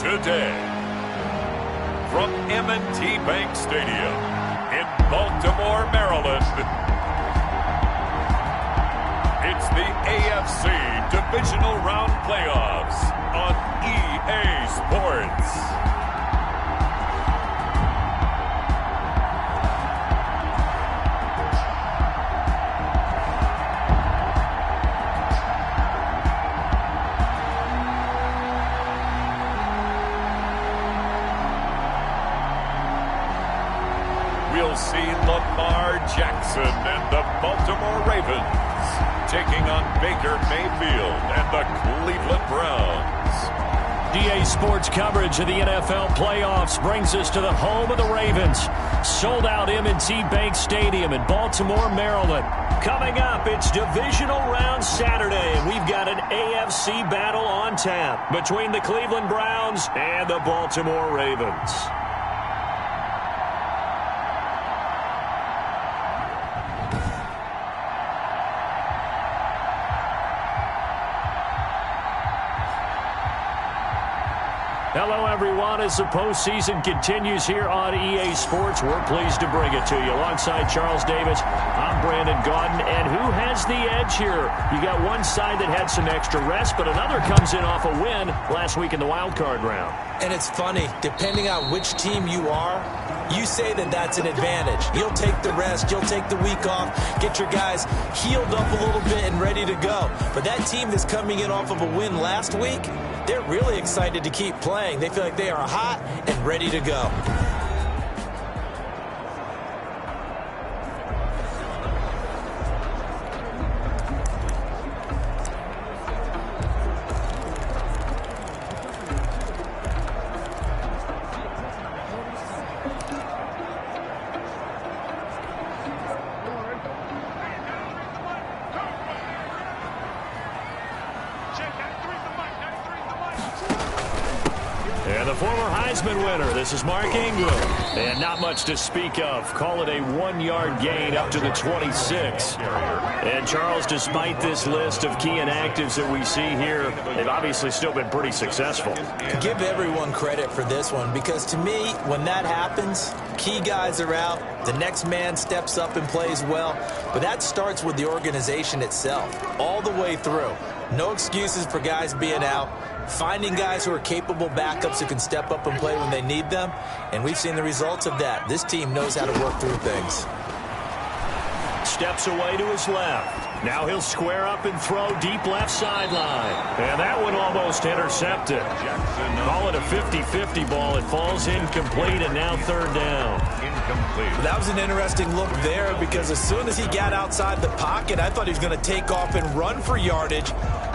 today. From M&T Bank Stadium in Baltimore, Maryland, it's the AFC Divisional Round Playoffs on EA Sports. We'll see Lamar Jackson and the Baltimore Ravens taking on Baker Mayfield and the Cleveland Browns. EA Sports coverage of the NFL playoffs brings us to the home of the Ravens. Sold out M&T Bank Stadium in Baltimore, Maryland. Coming up, it's Divisional Round Saturday, and we've got an AFC battle on tap between the Cleveland Browns and the Baltimore Ravens. Hello, everyone. As the postseason continues here on EA Sports, we're pleased to bring it to you. Alongside Charles Davis, I'm Brandon Gaudin. And who has the edge here? You got one side that had some extra rest, but another comes in off a win last week in the wild card round. And it's funny, depending on which team you are, you say that that's an advantage. You'll take the rest, you'll take the week off, get your guys healed up a little bit and ready to go. But that team that's coming in off of a win last week, they're really excited to keep playing. They feel like they are hot and ready to go. And the former Heisman winner, this is Mark Ingram. And not much to speak of. Call it a 1-yard gain up to the 26. And Charles, despite this list of key inactives that we see here, they've obviously still been pretty successful. Give everyone credit for this one, because to me, when that happens, key guys are out, the next man steps up and plays well. But that starts with the organization itself, all the way through. No excuses for guys being out. Finding guys who are capable backups who can step up and play when they need them. And we've seen the results of that. This team knows how to work through things. Steps away to his left. Now he'll square up and throw deep left sideline. And that one almost intercepted. Call it a 50-50 ball. It falls incomplete, and now third down. Incomplete. That was an interesting look there, because as soon as he got outside the pocket, I thought he was going to take off and run for yardage.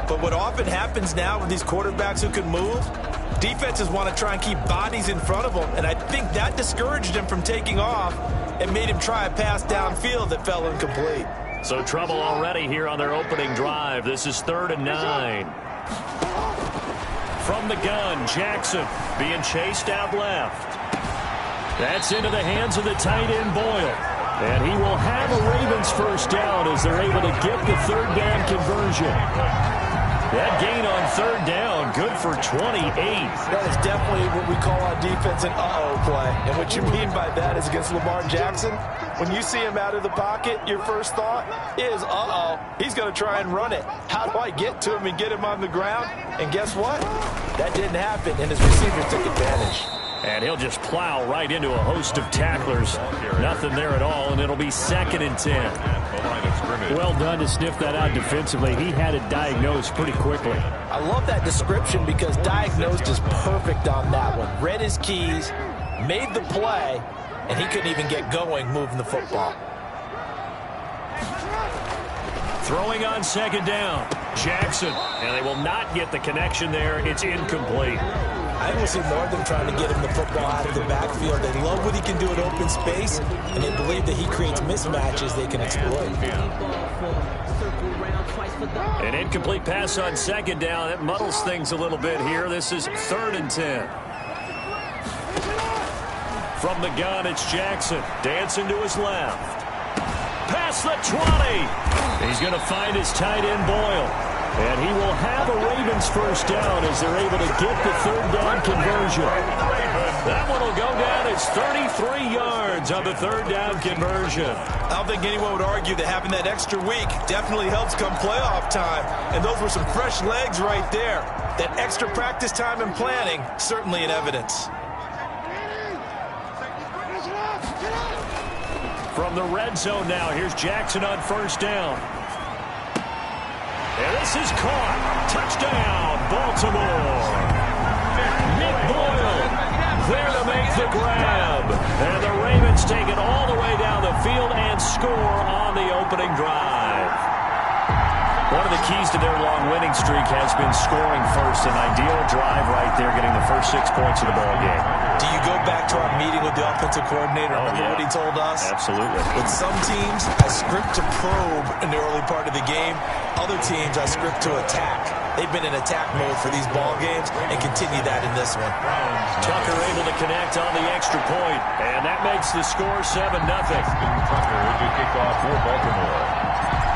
But what often happens now with these quarterbacks who can move, defenses want to try and keep bodies in front of them, and I think that discouraged him from taking off and made him try a pass downfield that fell incomplete. So trouble already here on their opening drive. This is 3rd and 9. From the gun, Jackson being chased out left. That's into the hands of the tight end, Boyle. And he will have a Ravens first down as they're able to get the third down conversion. That gain on third down, good for 28. That is definitely what we call on defense an uh-oh play. And what you mean by that is against Lamar Jackson, when you see him out of the pocket, your first thought is, uh-oh, he's going to try and run it. How do I get to him and get him on the ground? And guess what? That didn't happen, and his receivers took advantage. And he'll just plow right into a host of tacklers. Nothing there at all, and it'll be 2nd and 10. Well done to sniff that out defensively. He had it diagnosed pretty quickly. I love that description, because diagnosed is perfect on that one. Read his keys, made the play, and he couldn't even get going moving the football. Throwing on 2nd down, Jackson. And they will not get the connection there. It's incomplete. I think we'll see more of them trying to get him the football out of the backfield. They love what he can do in open space, and they believe that he creates mismatches they can exploit. An incomplete pass on 2nd down. That muddles things a little bit here. This is 3rd and 10. From the gun, it's Jackson. Dancing to his left. Past the 20. He's going to find his tight end, Boyle. And he will have a Ravens first down as they're able to get the third down conversion. That one will go down as 33 yards on the third down conversion. I don't think anyone would argue that having that extra week definitely helps come playoff time. And those were some fresh legs right there. That extra practice time and planning, certainly in evidence. From the red zone now, here's Jackson on first down. And this is caught. Touchdown, Baltimore. Nick Boyle there to make the grab. And the Ravens take it all the way down the field and score on the opening drive. One of the keys to their long winning streak has been scoring first. An ideal drive right there, getting the first 6 points of the ball game. Do you go back to our meeting with the offensive coordinator? Remember what he told us? Absolutely. With some teams, I script to probe in the early part of the game. Other teams, I script to attack. They've been in attack mode for these ball games and continue that in this one. Tucker able to connect on the extra point, and that makes the score 7-0. Tucker with the kickoff for Baltimore.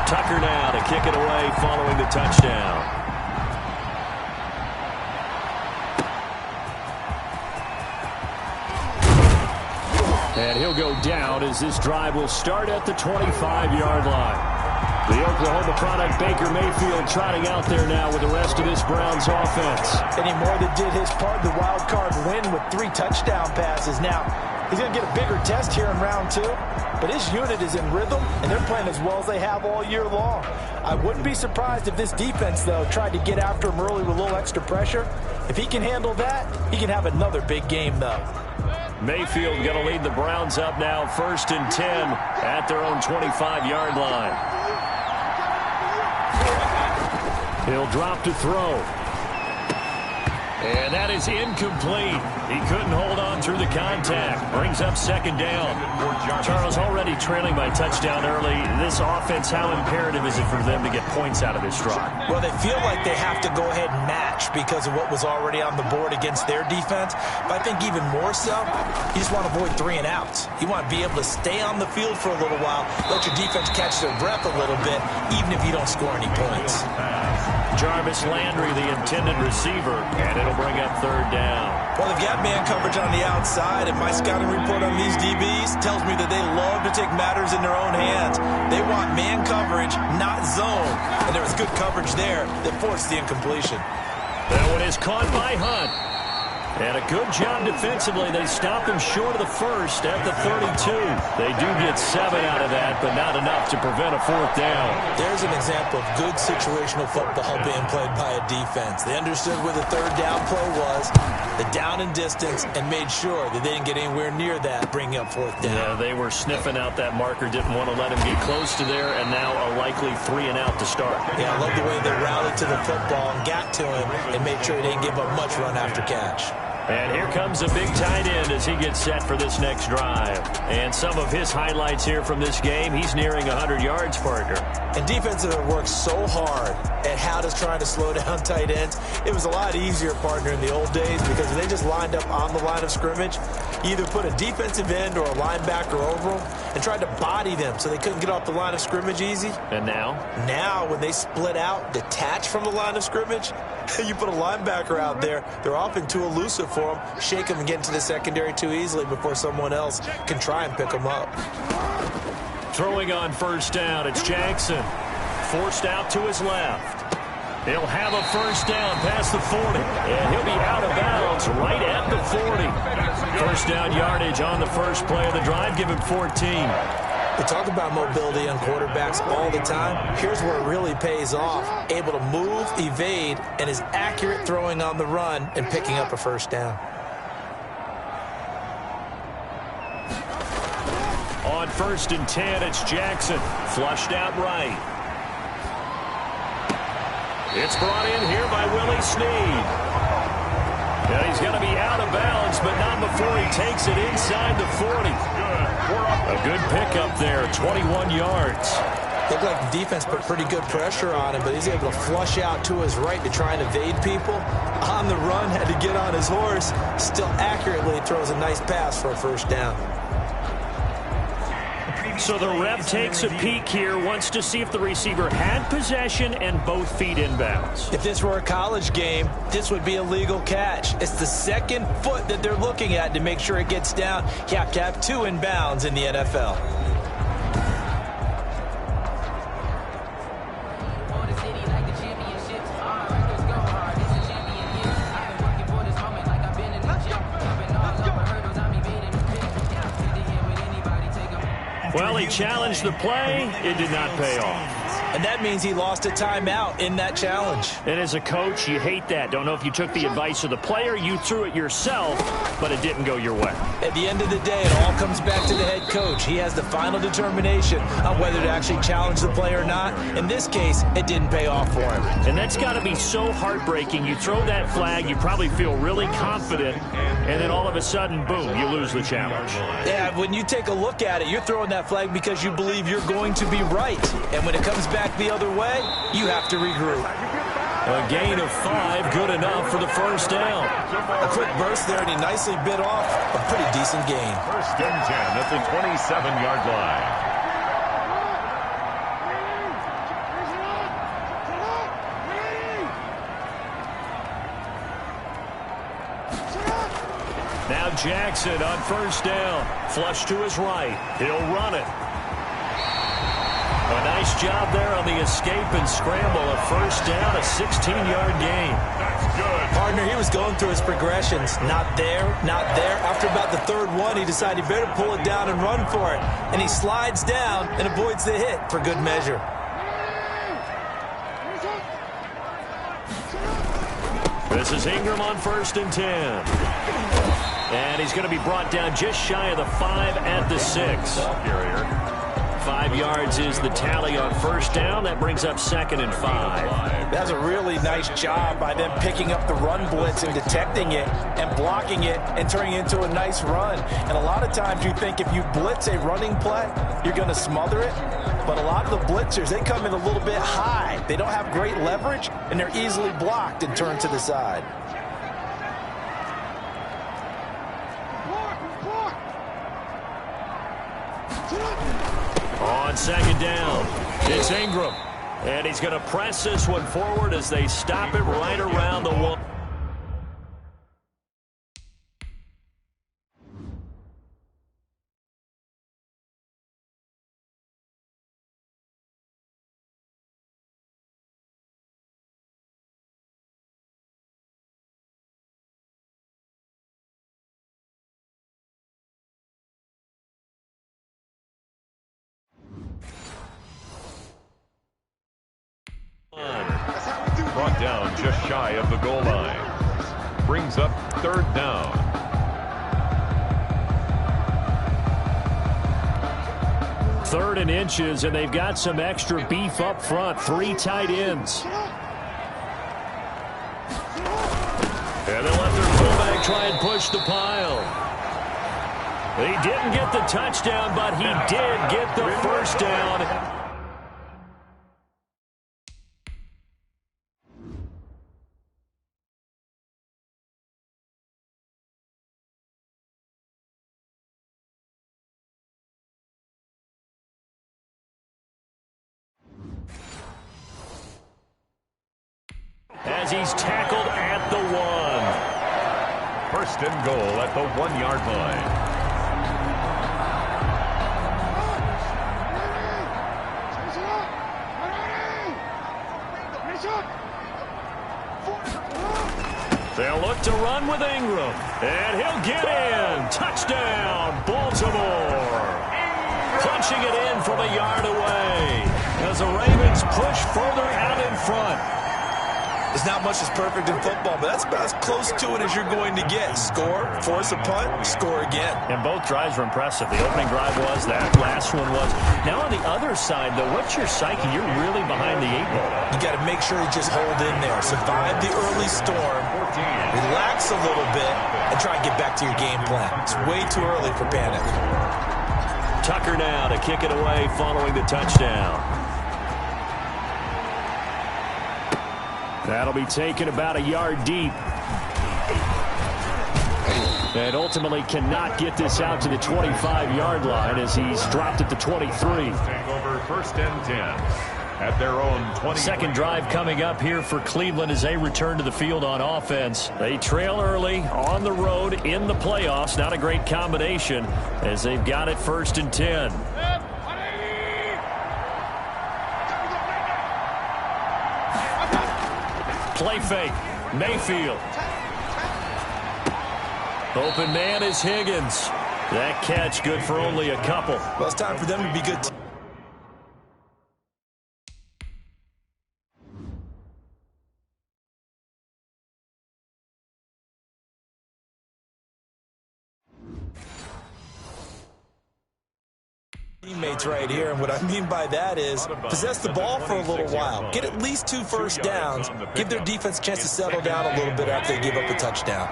Tucker now to kick it away following the touchdown. And he'll go down as this drive will start at the 25-yard line. The Oklahoma product, Baker Mayfield, trotting out there now with the rest of this Browns offense. And he more than did his part, the wild card win with 3 touchdown passes. Now, he's going to get a bigger test here in round 2, but his unit is in rhythm, and they're playing as well as they have all year long. I wouldn't be surprised if this defense, though, tried to get after him early with a little extra pressure. If he can handle that, he can have another big game, though. Mayfield going to lead the Browns up now, 1st and 10 at their own 25-yard line. He'll drop to throw. And that is incomplete. He couldn't hold on through the contact. Brings up 2nd down. Charles, already trailing by touchdown early. This offense, how imperative is it for them to get points out of this drive? Well, they feel like they have to go ahead and match because of what was already on the board against their defense. But I think even more so, you just want to avoid 3 and outs. You want to be able to stay on the field for a little while, let your defense catch their breath a little bit, even if you don't score any points. Jarvis Landry, the intended receiver, and it'll bring up 3rd down. Well, they've got man coverage on the outside, and my scouting report on these DBs tells me that they love to take matters in their own hands. They want man coverage, not zone, and there was good coverage there that forced the incompletion. That one is caught by Hunt. And a good job defensively. They stopped him short of the first at the 32. They do get 7 out of that, but not enough to prevent a 4th down. There's an example of good situational football being played by a defense. They understood where the 3rd down play was, the down and distance, and made sure that they didn't get anywhere near that, bringing up 4th down. Yeah, they were sniffing out that marker, didn't want to let him get close to there, and now a likely 3 and out to start. Yeah, I love the way they rallied to the football and got to him and made sure he didn't give up much run after catch. And here comes a big tight end as he gets set for this next drive. And some of his highlights here from this game, he's nearing 100 yards, partner. And defensive have worked so hard at how to try to slow down tight ends. It was a lot easier, partner, in the old days because they just lined up on the line of scrimmage. You either put a defensive end or a linebacker over them and tried to body them so they couldn't get off the line of scrimmage easy. And now? Now, when they split out, detach from the line of scrimmage, you put a linebacker out there, they're often too elusive for them. Shake them and get into the secondary too easily before someone else can try and pick them up. Throwing on 1st down, it's Jackson. Forced out to his left. He'll have a 1st down past the 40. And he'll be out of bounds right at the 40. 1st down yardage on the first play of the drive. Give him 14. We talk about mobility on quarterbacks all the time. Here's where it really pays off. Able to move, evade, and is accurate throwing on the run and picking up a 1st down. On 1st and 10, it's Jackson. Flushed out right. It's brought in here by Willie Snead. And he's going to be out of bounds, but not before he takes it inside the 40. A good pickup there, 21 yards. Looked like the defense put pretty good pressure on him, but he's able to flush out to his right to try and evade people. On the run, had to get on his horse. Still accurately throws a nice pass for a 1st down. So the ref takes a peek here, wants to see if the receiver had possession and both feet inbounds. If this were a college game, this would be a legal catch. It's the second foot that they're looking at to make sure it gets down. You have to have 2 inbounds in the NFL. Well, he challenged the play. It did not pay off. And that means he lost a timeout in that challenge. And as a coach, you hate that. Don't know if you took the advice of the player, you threw it yourself, but it didn't go your way. At the end of the day, it all comes back to the head coach. He has the final determination on whether to actually challenge the play or not. In this case, it didn't pay off for him. And that's got to be so heartbreaking. You throw that flag, you probably feel really confident, and then all of a sudden, boom, you lose the challenge. Yeah, when you take a look at it, you're throwing that flag because you believe you're going to be right. And when it comes back the other way, you have to regroup. A gain of 5, good enough for the first down. A quick burst there, and he nicely bit off a pretty decent gain. First and 10 at the 27-yard line. Now Jackson on first down. Flush to his right. He'll run it. A nice job there on the escape and scramble. A first down, a 16-yard gain. That's good. Partner, he was going through his progressions. Not there, not there. After about the third one, he decided he better pull it down and run for it. And he slides down and avoids the hit for good measure. This is Ingram on first and 10. And he's going to be brought down just shy of the 5 at the 6. Carrier. 5 yards is the tally on first down. That brings up 2nd and 5. That's a really nice job by them picking up the run blitz and detecting it and blocking it and turning it into a nice run. And a lot of times you think if you blitz a running play, you're going to smother it. But a lot of the blitzers, they come in a little bit high. They don't have great leverage, and they're easily blocked and turned to the side. On 2nd down, it's Ingram. And he's going to press this one forward as they stop it right around the 1. Brought down just shy of the goal line. Brings up 3rd down. Third and inches, and they've got some extra beef up front. 3 tight ends. And they'll let their fullback try and push the pile. He didn't get the touchdown, but he did get the first down. As he's tackled at the 1. 1st and goal at the 1-yard line. They'll look to run with Ingram. And he'll get in. Touchdown, Baltimore. Punching it in from a yard away as the Ravens push further out in front. There's not much that's perfect in football, but that's about as close to it as you're going to get. Score, force a punt, score again. And both drives were impressive. The opening drive was, that last one was. Now on the other side, though, what's your psyche? You're really behind the 8 ball. You got to make sure you just hold in there. Survive the early storm, relax a little bit, and try and get back to your game plan. It's way too early for panic. Tucker now to kick it away following the touchdown. That'll be taken about a yard deep. And ultimately cannot get this out to the 25-yard line as he's dropped at the 23. Take over 1st and 10 at their own 20. Second drive coming up here for Cleveland as they return to the field on offense. They trail early on the road in the playoffs. Not a great combination as they've got it 1st and 10. Play fake. Mayfield. Open man is Higgins. That catch good for only a couple. Well, it's time for them to be good. Teammates right here, and what I mean by that is possess the ball for a little while. Get at least 2 first downs. Give their defense a chance to settle down a little bit after they give up a touchdown.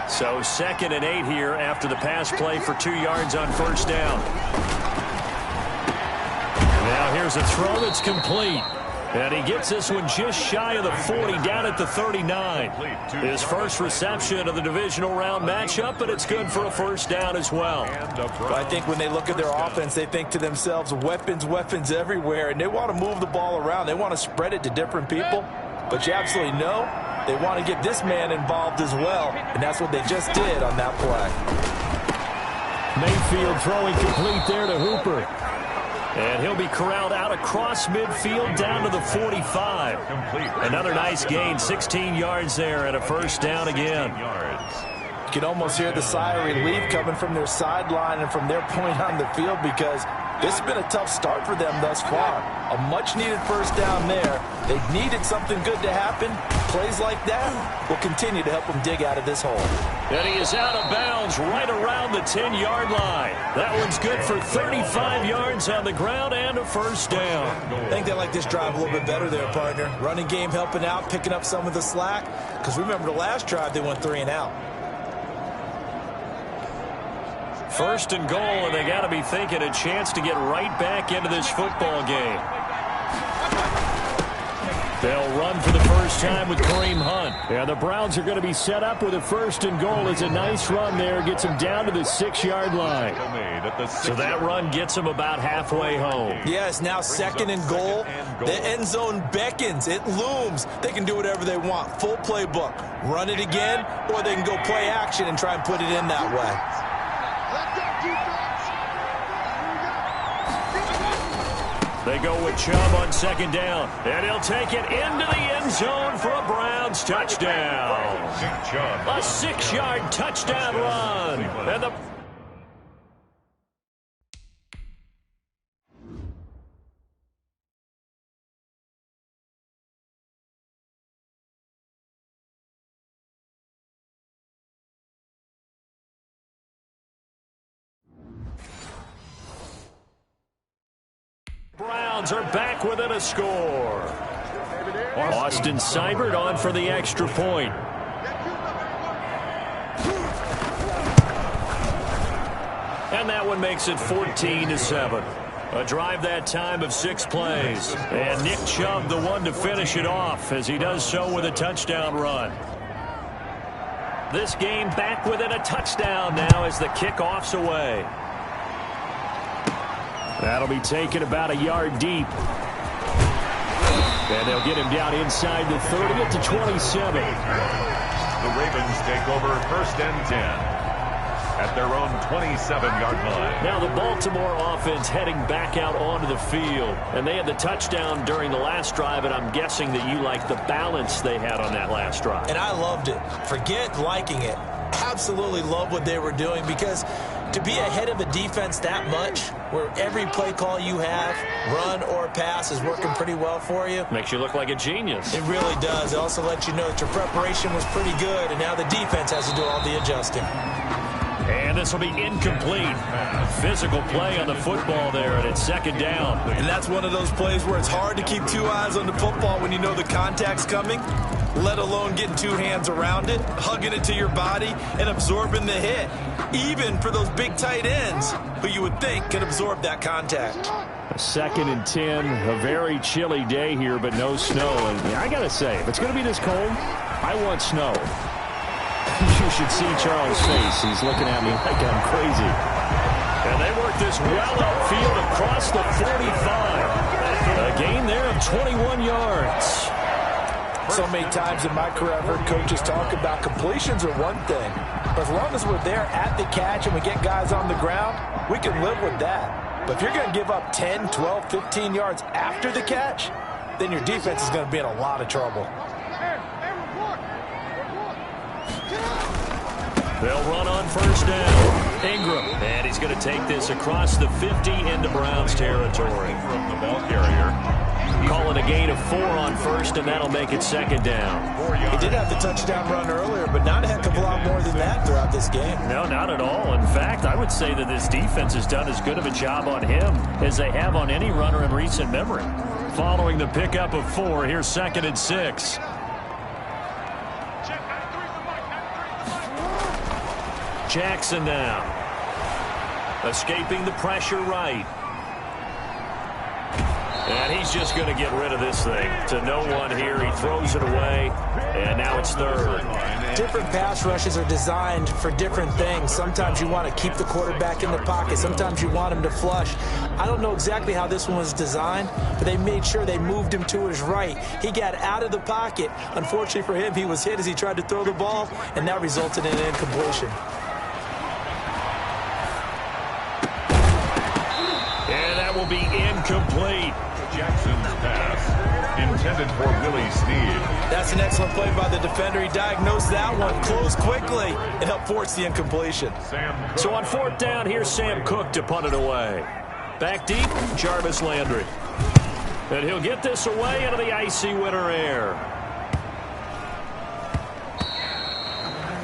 So 2nd and 8 here after the pass play for 2 yards on 1st down. Now here's a throw that's complete. And he gets this one just shy of the 40, down at the 39. His first reception of the divisional round matchup, but it's good for a 1st down as well. But I think when they look at their offense, they think to themselves, weapons, weapons everywhere, and they want to move the ball around. They want to spread it to different people. But you absolutely know they want to get this man involved as well, and that's what they just did on that play. Mayfield throwing complete there to Hooper. And he'll be corralled out across midfield down to the 45. Another nice gain, 16 yards there and a 1st down again. You can almost hear the sigh of relief coming from their sideline and from their point on the field because this has been a tough start for them thus far. A much-needed 1st down there. They needed something good to happen. Plays like that will continue to help them dig out of this hole. And he is out of bounds right around the 10-yard line. That one's good for 35 yards on the ground and a 1st down. I think they like this drive a little bit better there, partner. Running game helping out, picking up some of the slack. Because remember the last drive, they went 3 and out. 1st and goal, and they got to be thinking a chance to get right back into this football game. They'll run for the first time with Kareem Hunt. And the Browns are going to be set up with a 1st and goal. It's a nice run there. Gets them down to the 6-yard line. So that run gets them about halfway home. Yes, now 2nd and goal. The end zone beckons. It looms. They can do whatever they want. Full playbook. Run it again, or they can go play action and try and put it in that way. They go with Chubb on 2nd down. And he'll take it into the end zone for a Browns touchdown. A 6-yard touchdown run. And the Browns are back within a score. Austin Seibert on for the extra point. And that one makes it 14-7. A drive that time of 6 plays. And Nick Chubb the one to finish it off as he does so with a touchdown run. This game back within a touchdown now as the kickoff's away. That'll be taken about a yard deep. And they'll get him down inside the 30 at the 27. The Ravens take over 1st and 10 at their own 27-yard line. Now the Baltimore offense heading back out onto the field. And they had the touchdown during the last drive, and I'm guessing that you like the balance they had on that last drive. And I loved it. Forget liking it. Absolutely love what they were doing because to be ahead of a defense that much, where every play call you have, run or pass, is working pretty well for you. Makes you look like a genius. It really does. It also lets you know that your preparation was pretty good, and now the defense has to do all the adjusting. And this will be incomplete. Physical play on the football there, and it's 2nd down. And that's one of those plays where it's hard to keep 2 eyes on the football when you know the contact's coming, let alone getting 2 hands around it, hugging it to your body, and absorbing the hit. Even for those big tight ends who you would think could absorb that contact. A 2nd and 10, a very chilly day here, but no snow. And I got to say, if it's going to be this cold, I want snow. You should see Charles' face. He's looking at me like I'm crazy. And they work this well upfield across the 45. A gain there of 21 yards. So many times in my career I've heard coaches talk about completions are one thing. But as long as we're there at the catch and we get guys on the ground, we can live with that. But if you're going to give up 10, 12, 15 yards after the catch, then your defense is going to be in a lot of trouble. They'll run on first down. Ingram. And he's going to take this across the 50 into Browns territory. From the ball carrier. Calling a gain of 4 on first, and that'll make it second down. He did have the touchdown run earlier, but not a heck of a lot more than that throughout this game. No, not at all. In fact, I would say that this defense has done as good of a job on him as they have on any runner in recent memory. Following the pickup of 4, here's 2nd and 6. Jackson now. Escaping the pressure right. And he's just going to get rid of this thing. To no one here. He throws it away. And now it's 3rd. Different pass rushes are designed for different things. Sometimes you want to keep the quarterback in the pocket. Sometimes you want him to flush. I don't know exactly how this one was designed, but they made sure they moved him to his right. He got out of the pocket. Unfortunately for him, he was hit as he tried to throw the ball, and that resulted in an incompletion. And that will be incomplete. Jackson's pass intended for Willie Snead. That's an excellent play by the defender. He diagnosed that one, closed quickly, and helped force the incompletion. So on 4th down, here's Sam Cook to punt it away. Back deep, Jarvis Landry. And he'll get this away into the icy winter air.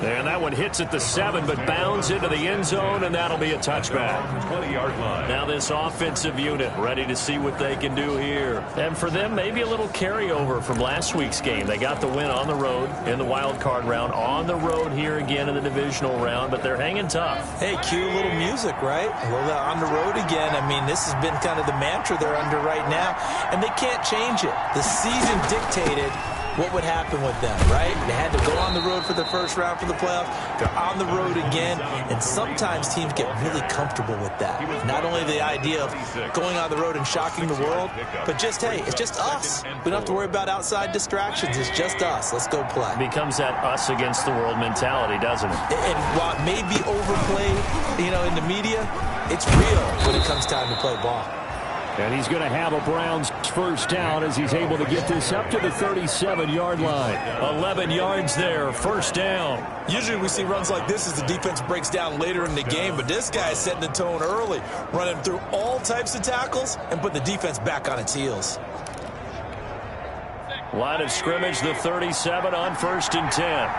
And that one hits at the 7, but bounds into the end zone, and that'll be a touchback. 20-yard line. Now this offensive unit ready to see what they can do here. And for them, maybe a little carryover from last week's game. They got the win on the road in the wild card round, on the road here again in the divisional round, but they're hanging tough. Hey, cue a little music, right? A little on the road again. I mean, this has been kind of the mantra they're under right now, and they can't change it. The season dictated what would happen with them, right? They had to go on the road for the first round for the playoffs. They're on the road again, and sometimes teams get really comfortable with that. Not only the idea of going on the road and shocking the world, but just, hey, it's just us. We don't have to worry about outside distractions. It's just us. Let's go play. It becomes that us against the world mentality, doesn't it? And while it may be overplayed, in the media, it's real when it comes time to play ball. And he's going to have a Browns first down as he's able to get this up to the 37-yard line. 11 yards there, first down. Usually we see runs like this as the defense breaks down later in the game, but this guy is setting the tone early, running through all types of tackles and put the defense back on its heels. Line of scrimmage, the 37 on 1st and 10.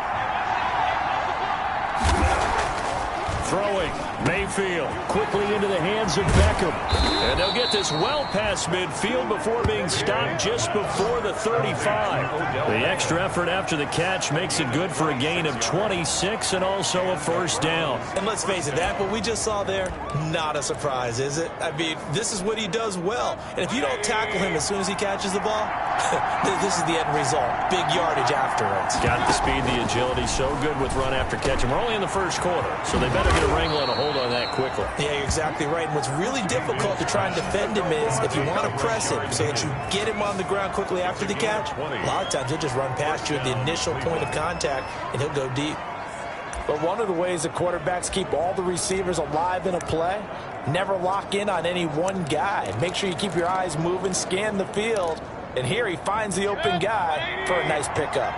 Throwing, Mayfield, quickly into the hands of Beckham. And they'll get this well past midfield before being stopped just before the 35. The extra effort after the catch makes it good for a gain of 26 and also a first down. And let's face it, that what we just saw there, not a surprise, is it? I mean, this is what he does well. And if you don't tackle him as soon as he catches the ball, this is the end result. Big yardage afterwards. Got the speed, the agility, so good with run after catch. And we're only in the first quarter, so they better get a wrangle and a hold on that quickly. Yeah, you're exactly right. And what's really difficult to try and defend him is if you want to press him so that you get him on the ground quickly after the catch, a lot of times he'll just run past you at the initial point of contact, and he'll go deep. But one of the ways that quarterbacks keep all the receivers alive in a play, never lock in on any one guy. Make sure you keep your eyes moving, scan the field, and here he finds the open guy for a nice pickup.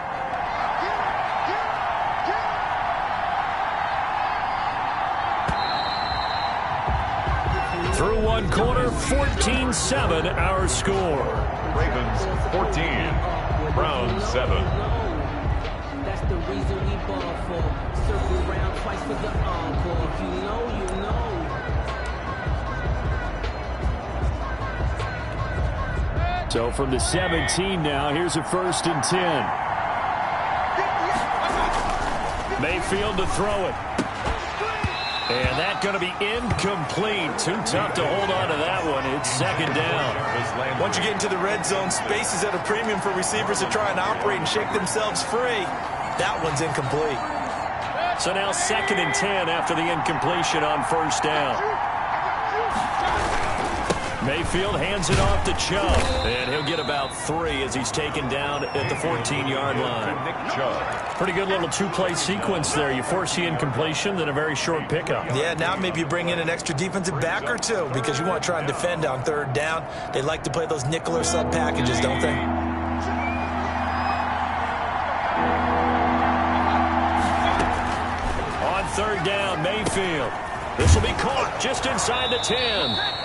Through one quarter, 14-7 our score. Ravens 14, Browns 7. That's the reason we ball for. Circle round twice for the encore. If you know, you know. So from the 17 now, here's a 1st and 10. Mayfield to throw it. And that's going to be incomplete. Too tough to hold on to that one. It's second down. Once you get into the red zone, space is at a premium for receivers to try and operate and shake themselves free. That one's incomplete. So now 2nd and 10 after the incompletion on first down. Mayfield hands it off to Chubb, and he'll get about 3 as he's taken down at the 14-yard line. Pretty good little two-play sequence there. You force the incompletion, then a very short pickup. Yeah, now maybe you bring in an extra defensive back or two because you want to try and defend on 3rd down. They like to play those nickel or sub packages, don't they? On 3rd down, Mayfield. This will be caught just inside the 10.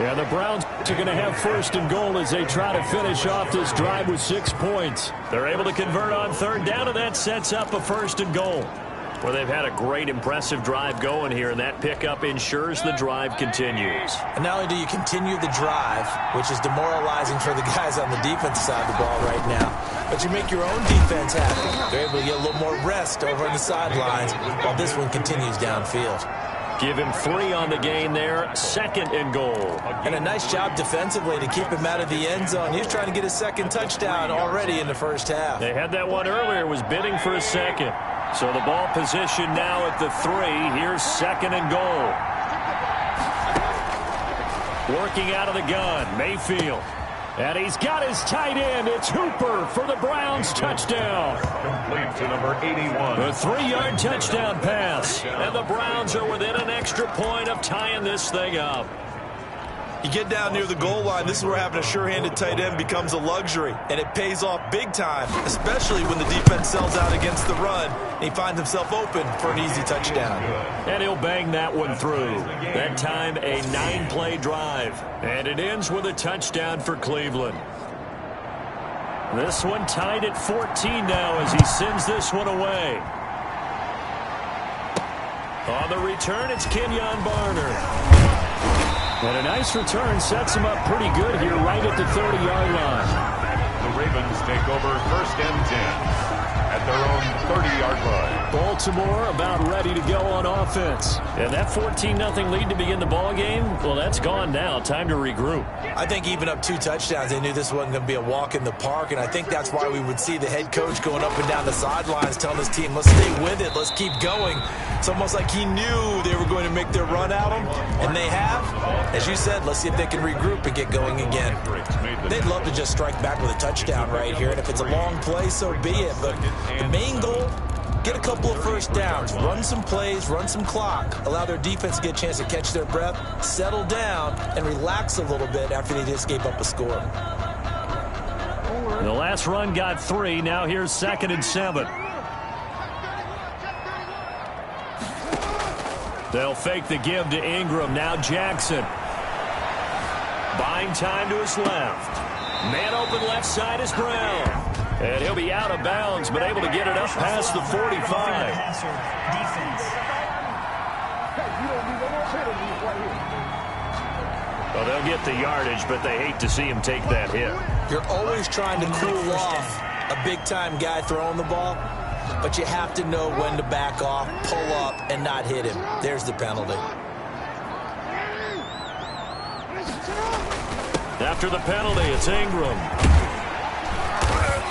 Yeah, the Browns are going to have 1st and goal as they try to finish off this drive with 6 points. They're able to convert on 3rd down, and that sets up a 1st and goal. Well, they've had a great, impressive drive going here, and that pickup ensures the drive continues. And not only do you continue the drive, which is demoralizing for the guys on the defense side of the ball right now, but you make your own defense happy. They're able to get a little more rest over on the sidelines while this one continues downfield. Give him 3 on the gain there, 2nd and goal. And a nice job defensively to keep him out of the end zone. He was trying to get his 2nd touchdown already in the first half. They had that one earlier, was bidding for a 2nd. So the ball position now at the 3. Here's 2nd and goal. Working out of the gun, Mayfield. And he's got his tight end. It's Hooper for the Browns touchdown. Complete to number 81. A 3-yard touchdown pass. And the Browns are within an extra point of tying this thing up. You get down near the goal line, this is where having a sure-handed tight end becomes a luxury, and it pays off big time, especially when the defense sells out against the run, and he finds himself open for an easy touchdown. And he'll bang that one through. That time, a 9-play drive, and it ends with a touchdown for Cleveland. This one tied at 14 now as he sends this one away. On the return, it's Kenyon Barner. And a nice return sets him up pretty good here right at the 30-yard line. The Ravens take over 1st and 10 at their own 30-yard line. Baltimore about ready to go on offense. And that 14-0 lead to begin the ball game, well, that's gone now. Time to regroup. I think even up 2 touchdowns, they knew this wasn't going to be a walk in the park, and I think that's why we would see the head coach going up and down the sidelines telling his team, let's stay with it, let's keep going. It's almost like he knew they were going to make their run at him, and they have. As you said, let's see if they can regroup and get going again. They'd love to just strike back with a touchdown right here, and if it's a long play, so be it. But the main goal, get a couple of 1st downs, run some plays, run some clock, allow their defense to get a chance to catch their breath, settle down, and relax a little bit after they just gave up a score. The last run got 3. Now here's 2nd and 7. They'll fake the give to Ingram. Now Jackson. Buying time to his left. Man open left side is Brown. And he'll be out of bounds, but able to get it up past the 45. Well, they'll get the yardage, but they hate to see him take that hit. You're always trying to cool off a big-time guy throwing the ball, but you have to know when to back off, pull up, and not hit him. There's the penalty. After the penalty, it's Ingram.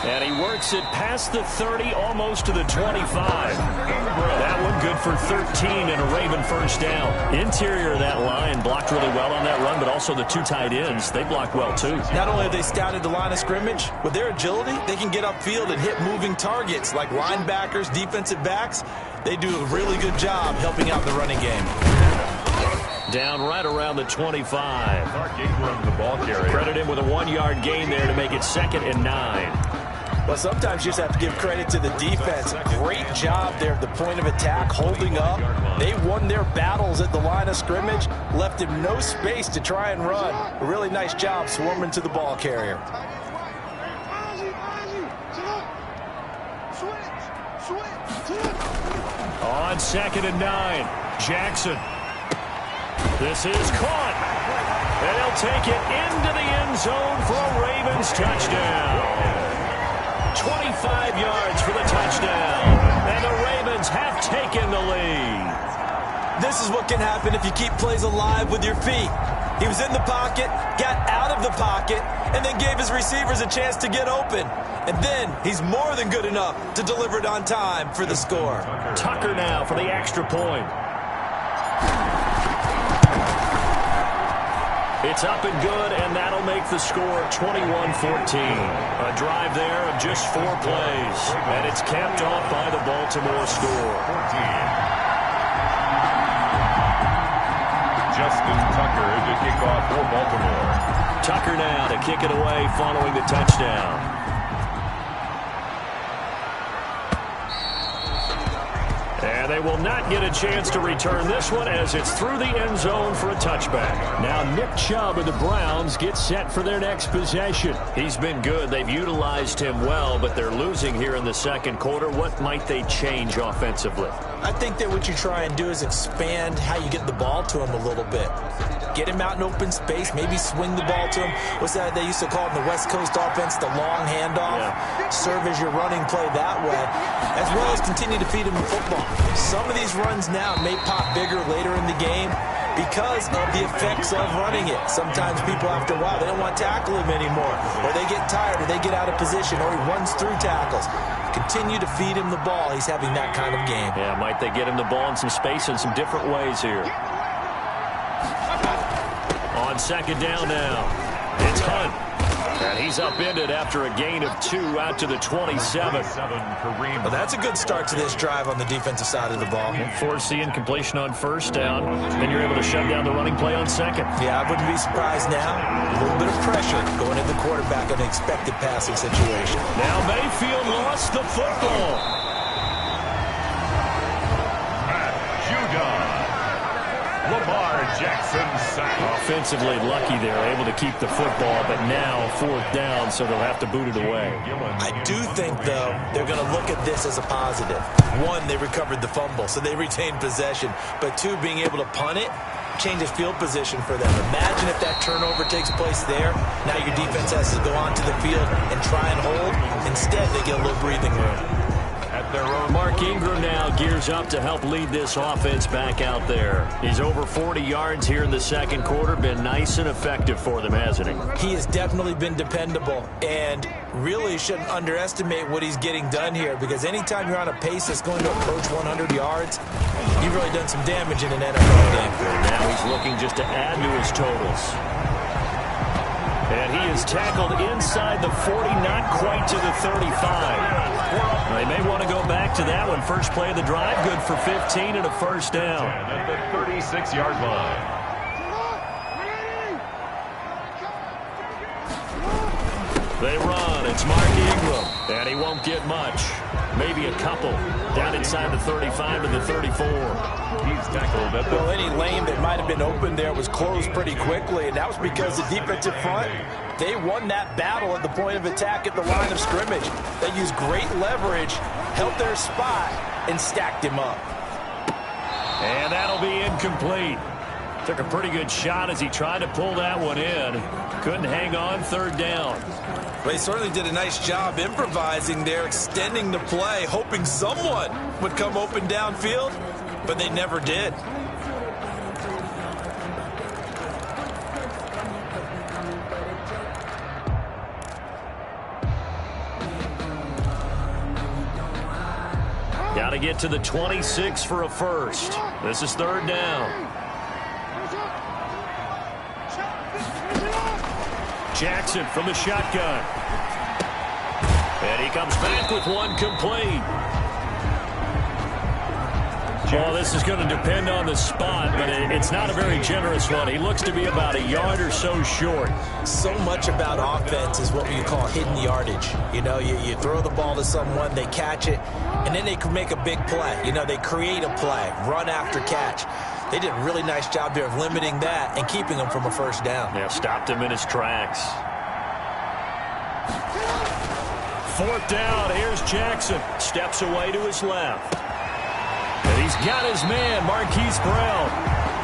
And he works it past the 30, almost to the 25. That one good for 13 and a Raven 1st down. Interior of that line blocked really well on that run, but also the 2 tight ends, they blocked well too. Not only have they scouted the line of scrimmage, with their agility, they can get upfield and hit moving targets like linebackers, defensive backs. They do a really good job helping out the running game. Down right around the 25. Mark Ingram, the ball carrier. Credit him with a 1-yard gain there to make it 2nd and 9. Well, sometimes you just have to give credit to the defense. Great job there at the point of attack, holding up. They won their battles at the line of scrimmage, left him no space to try and run. A really nice job swarming to the ball carrier. On 2nd and 9, Jackson. This is caught. And he'll take it into the end zone for a Ravens touchdown. 25 yards for the touchdown. And the Ravens have taken the lead. This is what can happen if you keep plays alive with your feet. He was in the pocket, got out of the pocket, and then gave his receivers a chance to get open. And then he's more than good enough to deliver it on time for the score. Tucker now for the extra point. It's up and good, and that'll make the score 21-14. A drive there of just 4 plays, and it's capped off by the Baltimore score. Justin Tucker to kick off for Baltimore. Tucker now to kick it away following the touchdown. And they will not get a chance to return this one as it's through the end zone for a touchback. Now Nick Chubb of the Browns gets set for their next possession. He's been good. They've utilized him well, but they're losing here in the second quarter. What might they change offensively? I think that what you try and do is expand how you get the ball to him a little bit. Get him out in open space, maybe swing the ball to him. What's that they used to call it in the West Coast offense, the long handoff? Yeah. Serve as your running play that way, as well as continue to feed him the football. Some of these runs now may pop bigger later in the game because of the effects of running it. Sometimes people, after a while, they don't want to tackle him anymore, or they get tired, or they get out of position, or he runs through tackles. Continue to feed him the ball. He's having that kind of game. Yeah, might they get him the ball in some space in some different ways here. On second down now, it's Hunt. And he's upended after a gain of 2 out to the 27. Well, that's a good start to this drive on the defensive side of the ball. Force the incompletion on first down. Then you're able to shut down the running play on second. Yeah, I wouldn't be surprised now. A little bit of pressure going at the quarterback in an expected passing situation. Now Mayfield lost the football. Lamar Jackson sack. Offensively lucky they're able to keep the football, but now 4th down, so they'll have to boot it away. I do think, though, they're going to look at this as a positive. 1, they recovered the fumble, so they retained possession. But 2, being able to punt it changes field position for them. Imagine if that turnover takes place there. Now your defense has to go onto the field and try and hold. Instead, they get a little breathing room. Mark Ingram now gears up to help lead this offense back out there. He's over 40 yards here in the second quarter. Been nice and effective for them, hasn't he? He has definitely been dependable, and really shouldn't underestimate what he's getting done here, because anytime you're on a pace that's going to approach 100 yards, you've really done some damage in an NFL game. Now he's looking just to add to his totals. And he is tackled inside the 40, not quite to the 35. They may want to go back to that one. First play of the drive, good for 15 and a first down. At the 36-yard line. They run. It's Mark Ingram. And he won't get much. Maybe a couple. Down inside the 35 to the 34. He's tackled at the... Well, any lane that might have been open there was closed pretty quickly, and that was because the defensive front, they won that battle at the point of attack at the line of scrimmage. They used great leverage, held their spot, and stacked him up. And that'll be incomplete. Took a pretty good shot as he tried to pull that one in. Couldn't hang on, 3rd down. Well, he certainly did a nice job improvising there, extending the play, hoping someone would come open downfield, but they never did. Got to get to the 26 for a first. This is 3rd down. Jackson from the shotgun. And he comes back with one complete. Well, this is going to depend on the spot, but it's not a very generous one. He looks to be about a yard or so short. So much about offense is what you call hidden yardage. You know, you throw the ball to someone, they catch it, and then they can make a big play. You know, they create a play, run after catch. They did a really nice job there of limiting that and keeping him from a first down. Yeah, stopped him in his tracks. 4th down, here's Jackson. Steps away to his left. And he's got his man, Marquise Brown.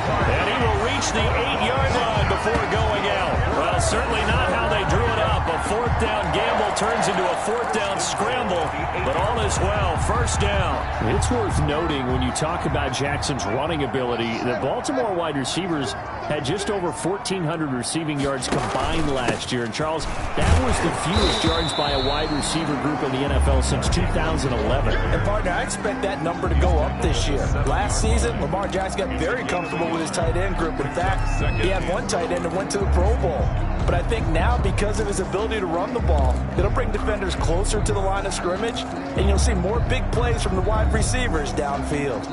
And he will reach the 8-yard line before going out. Well, certainly not how they drew it up. A fourth down gamble turns into a fourth down scramble, but all is well. First down. It's worth noting when you talk about Jackson's running ability, the Baltimore wide receivers had just over 1,400 receiving yards combined last year. And, Charles, that was the fewest yards by a wide receiver group in the NFL since 2011. And, partner, I expect that number to go up this year. Last season, Lamar Jackson got very comfortable with his tight end group. In fact, he had one tight end that went to the Pro Bowl. But I think now, because of his ability to run the ball, it'll bring defenders closer to the line of scrimmage, and you'll see more big plays from the wide receivers downfield.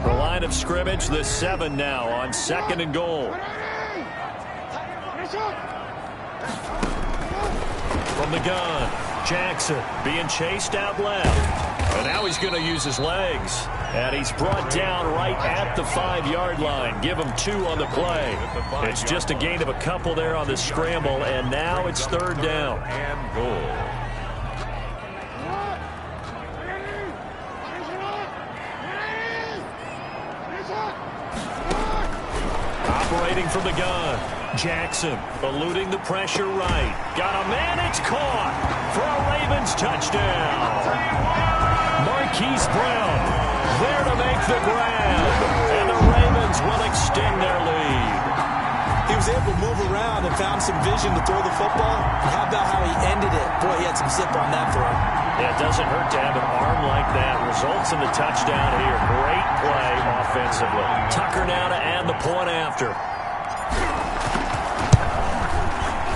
The line of scrimmage, the 7 now on 2nd and goal. From the gun, Jackson being chased out left. And now he's going to use his legs. And he's brought down right at the 5-yard line. Give him 2 on the play. It's just a gain of a couple there on the scramble, and now it's 3rd down. And goal. Operating from the gun, Jackson eluding the pressure right. Got a man, it's caught for a Ravens touchdown. Marquise Brown there to make the grab, and the Ravens will extend their lead. He was able to move around and found some vision to throw the football. And how about how he ended it? Boy, he had some zip on that throw. Yeah, it doesn't hurt to have an arm like that. Results in the touchdown here. Great play offensively. Tucker now to add the point after.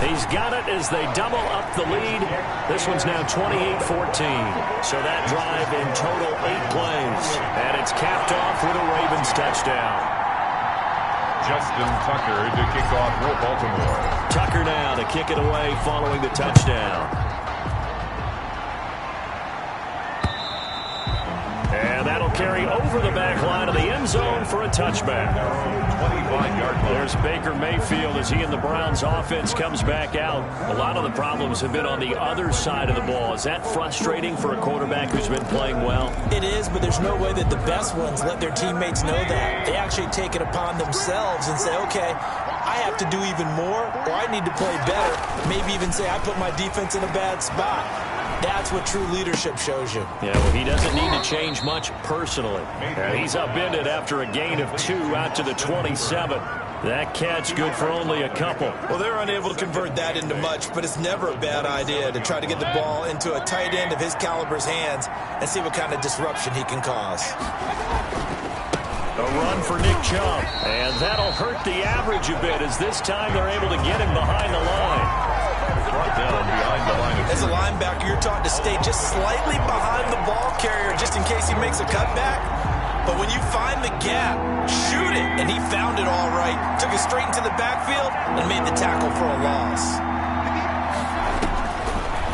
He's got it as they double up the lead. This one's now 28-14. So that drive in total 8 plays. And it's capped off with a Ravens touchdown. Justin Tucker to kick off for Baltimore. Tucker now to kick it away following the touchdown. And that'll carry over the back line of the end zone for a touchback. 25-yard line. There's Baker Mayfield as he and the Browns offense comes back out. A lot of the problems have been on the other side of the ball. Is that frustrating for a quarterback who's been playing well? It is, but there's no way that the best ones let their teammates know that. They actually take it upon themselves and say, okay, I have to do even more, or I need to play better. Maybe even say I put my defense in a bad spot. That's what true leadership shows you. Yeah, well, he doesn't need to change much personally. He's upended after a gain of 2 out to the 27. That catch good for only a couple. Well, they're unable to convert that into much, but it's never a bad idea to try to get the ball into a tight end of his caliber's hands and see what kind of disruption he can cause. A run for Nick Chubb, and that'll hurt the average a bit as this time they're able to get him behind the line. Brought down behind the line of As a linebacker, you're taught to stay just slightly behind the ball carrier just in case he makes a cutback. But when you find the gap, shoot it. And he found it all right. Took it straight into the backfield and made the tackle for a loss.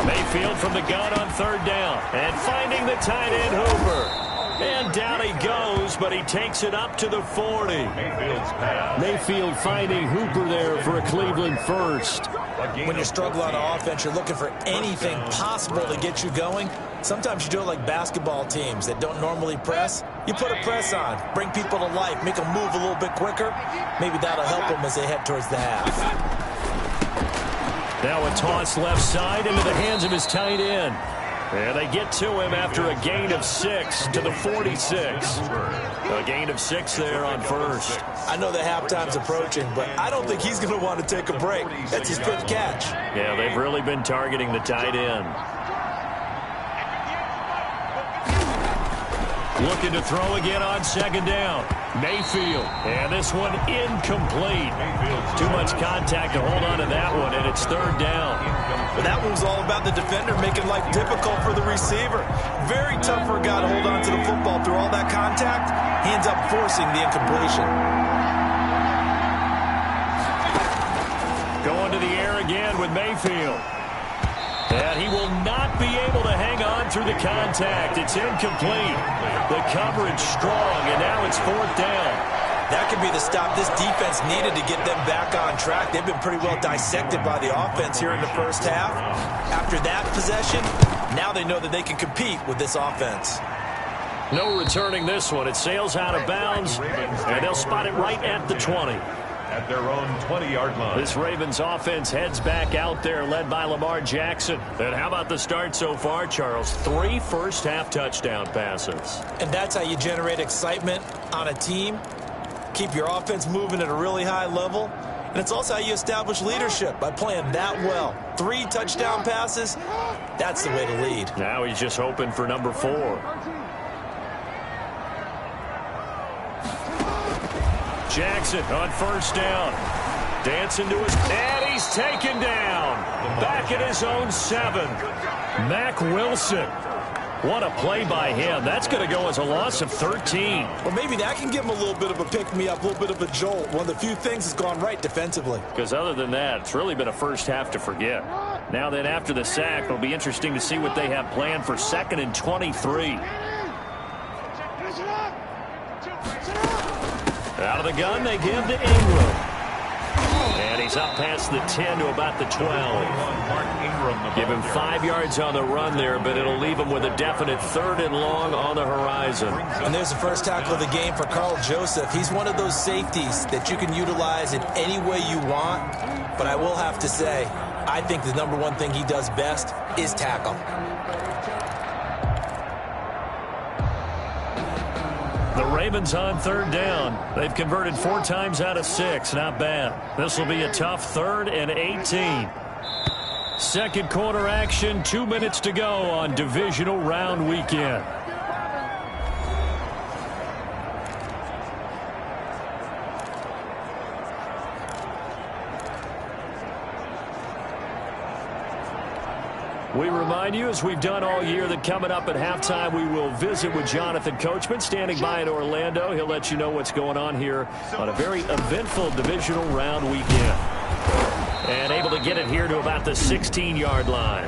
Mayfield from the gun on 3rd down. And finding the tight end Hooper. And down he goes, but he takes it up to the 40. Mayfield's pass. Mayfield finding Hooper there for a Cleveland first. When you're struggling on offense, you're looking for anything possible to get you going. Sometimes you do it like basketball teams that don't normally press. You put a press on, bring people to life, make them move a little bit quicker. Maybe that'll help them as they head towards the half. Now a toss left side into the hands of his tight end. And they get to him after a gain of 6 to the 46. A gain of 6 there on first. I know that halftime's approaching, but I don't think he's going to want to take a break. That's his 5th catch. Yeah, they've really been targeting the tight end. Looking to throw again on 2nd down. Mayfield. And this one incomplete. Too much contact to hold on to that one, and it's 3rd down. But that one was all about the defender making life difficult for the receiver. Very tough for a guy to hold on to the football through all that contact. He ends up forcing the incompletion. Going to the air again with Mayfield. And he will not be able to hang on through the contact. It's incomplete. The coverage strong, and now it's 4th down. That could be the stop this defense needed to get them back on track. They've been pretty well dissected by the offense here in the first half. After that possession, now they know that they can compete with this offense. No returning this one. It sails out of bounds, and they'll spot it right at the 20. At their own 20-yard line. This Ravens offense heads back out there, led by Lamar Jackson. And how about the start so far, Charles? 3 first-half touchdown passes. And that's how you generate excitement on a team. Keep your offense moving at a really high level. And it's also how you establish leadership, by playing that well. 3 touchdown passes, that's the way to lead. Now he's just hoping for number 4. Jackson on first down. Dancing to his... And he's taken down. Back at his own 7. Mack Wilson. What a play by him. That's going to go as a loss of 13. Well, maybe that can give him a little bit of a pick-me-up, a little bit of a jolt. One of the few things that's gone right defensively. Because other than that, it's really been a first half to forget. Now then, after the sack, it'll be interesting to see what they have planned for 2nd and 23. Out of the gun, they give to Ingram. And he's up past the 10 to about the 12. Give him 5 yards on the run there, but it'll leave him with a definite 3rd and long on the horizon. And there's the first tackle of the game for Carl Joseph. He's one of those safeties that you can utilize in any way you want. But I will have to say, I think the number one thing he does best is tackle. The Ravens on 3rd down. They've converted 4 times out of 6. Not bad. This will be a tough 3rd and 18. Second quarter action. 2 minutes to go on divisional round weekend. We remind you, as we've done all year, that coming up at halftime, we will visit with Jonathan Coachman, standing by in Orlando. He'll let you know what's going on here on a very eventful divisional round weekend. And able to get it here to about the 16-yard line.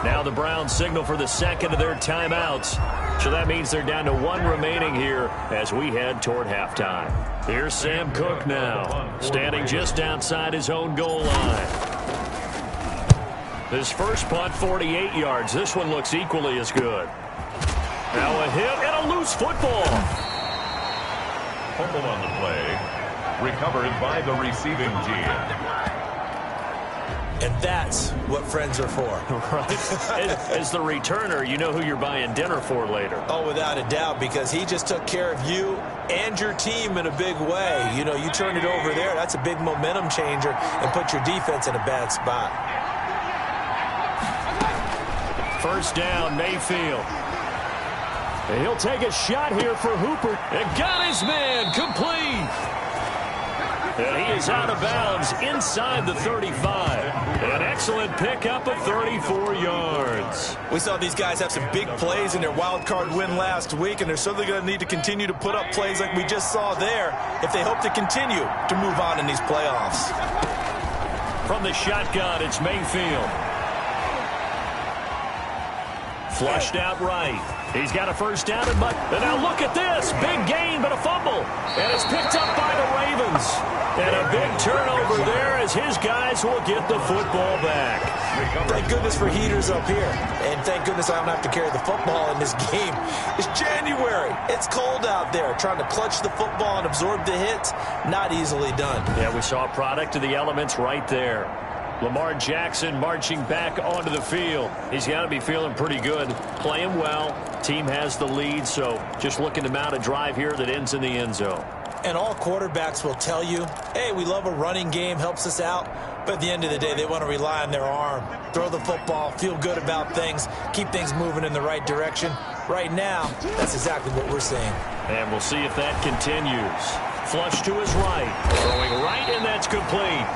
Now the Browns signal for the second of their timeouts. So that means they're down to 1 remaining here as we head toward halftime. Here's Sam Cook now, standing just outside his own goal line. His first punt, 48 yards. This one looks equally as good. Now a hit and a loose football. Fumble on the play. Recovered by the receiving team. And that's what friends are for. Right. As the returner, you know who you're buying dinner for later. Oh, without a doubt, because he just took care of you and your team in a big way. You know, you turn it over there, that's a big momentum changer and put your defense in a bad spot. First down, Mayfield. And he'll take a shot here for Hooper. And got his man complete. And he is out of bounds inside the 35. An excellent pickup of 34 yards. We saw these guys have some big plays in their wild card win last week, and they're certainly going to need to continue to put up plays like we just saw there if they hope to continue to move on in these playoffs. From the shotgun, it's Mayfield. Flushed out right. He's got a first down and now look at this. Big gain, but a fumble. And it's picked up by the Ravens. And a big turnover there as his guys will get the football back. Thank goodness for heaters up here. And thank goodness I don't have to carry the football in this game. It's January. It's cold out there. Trying to clutch the football and absorb the hits, not easily done. Yeah, we saw a product of the elements right there. Lamar Jackson marching back onto the field. He's got to be feeling pretty good, playing well. Team has the lead, so just looking to mount a drive here that ends in the end zone. And all quarterbacks will tell you, hey, we love a running game, helps us out. But at the end of the day, they want to rely on their arm. Throw the football, feel good about things, keep things moving in the right direction. Right now, that's exactly what we're seeing. And we'll see if that continues. Flush to his right. Throwing right, and that's complete.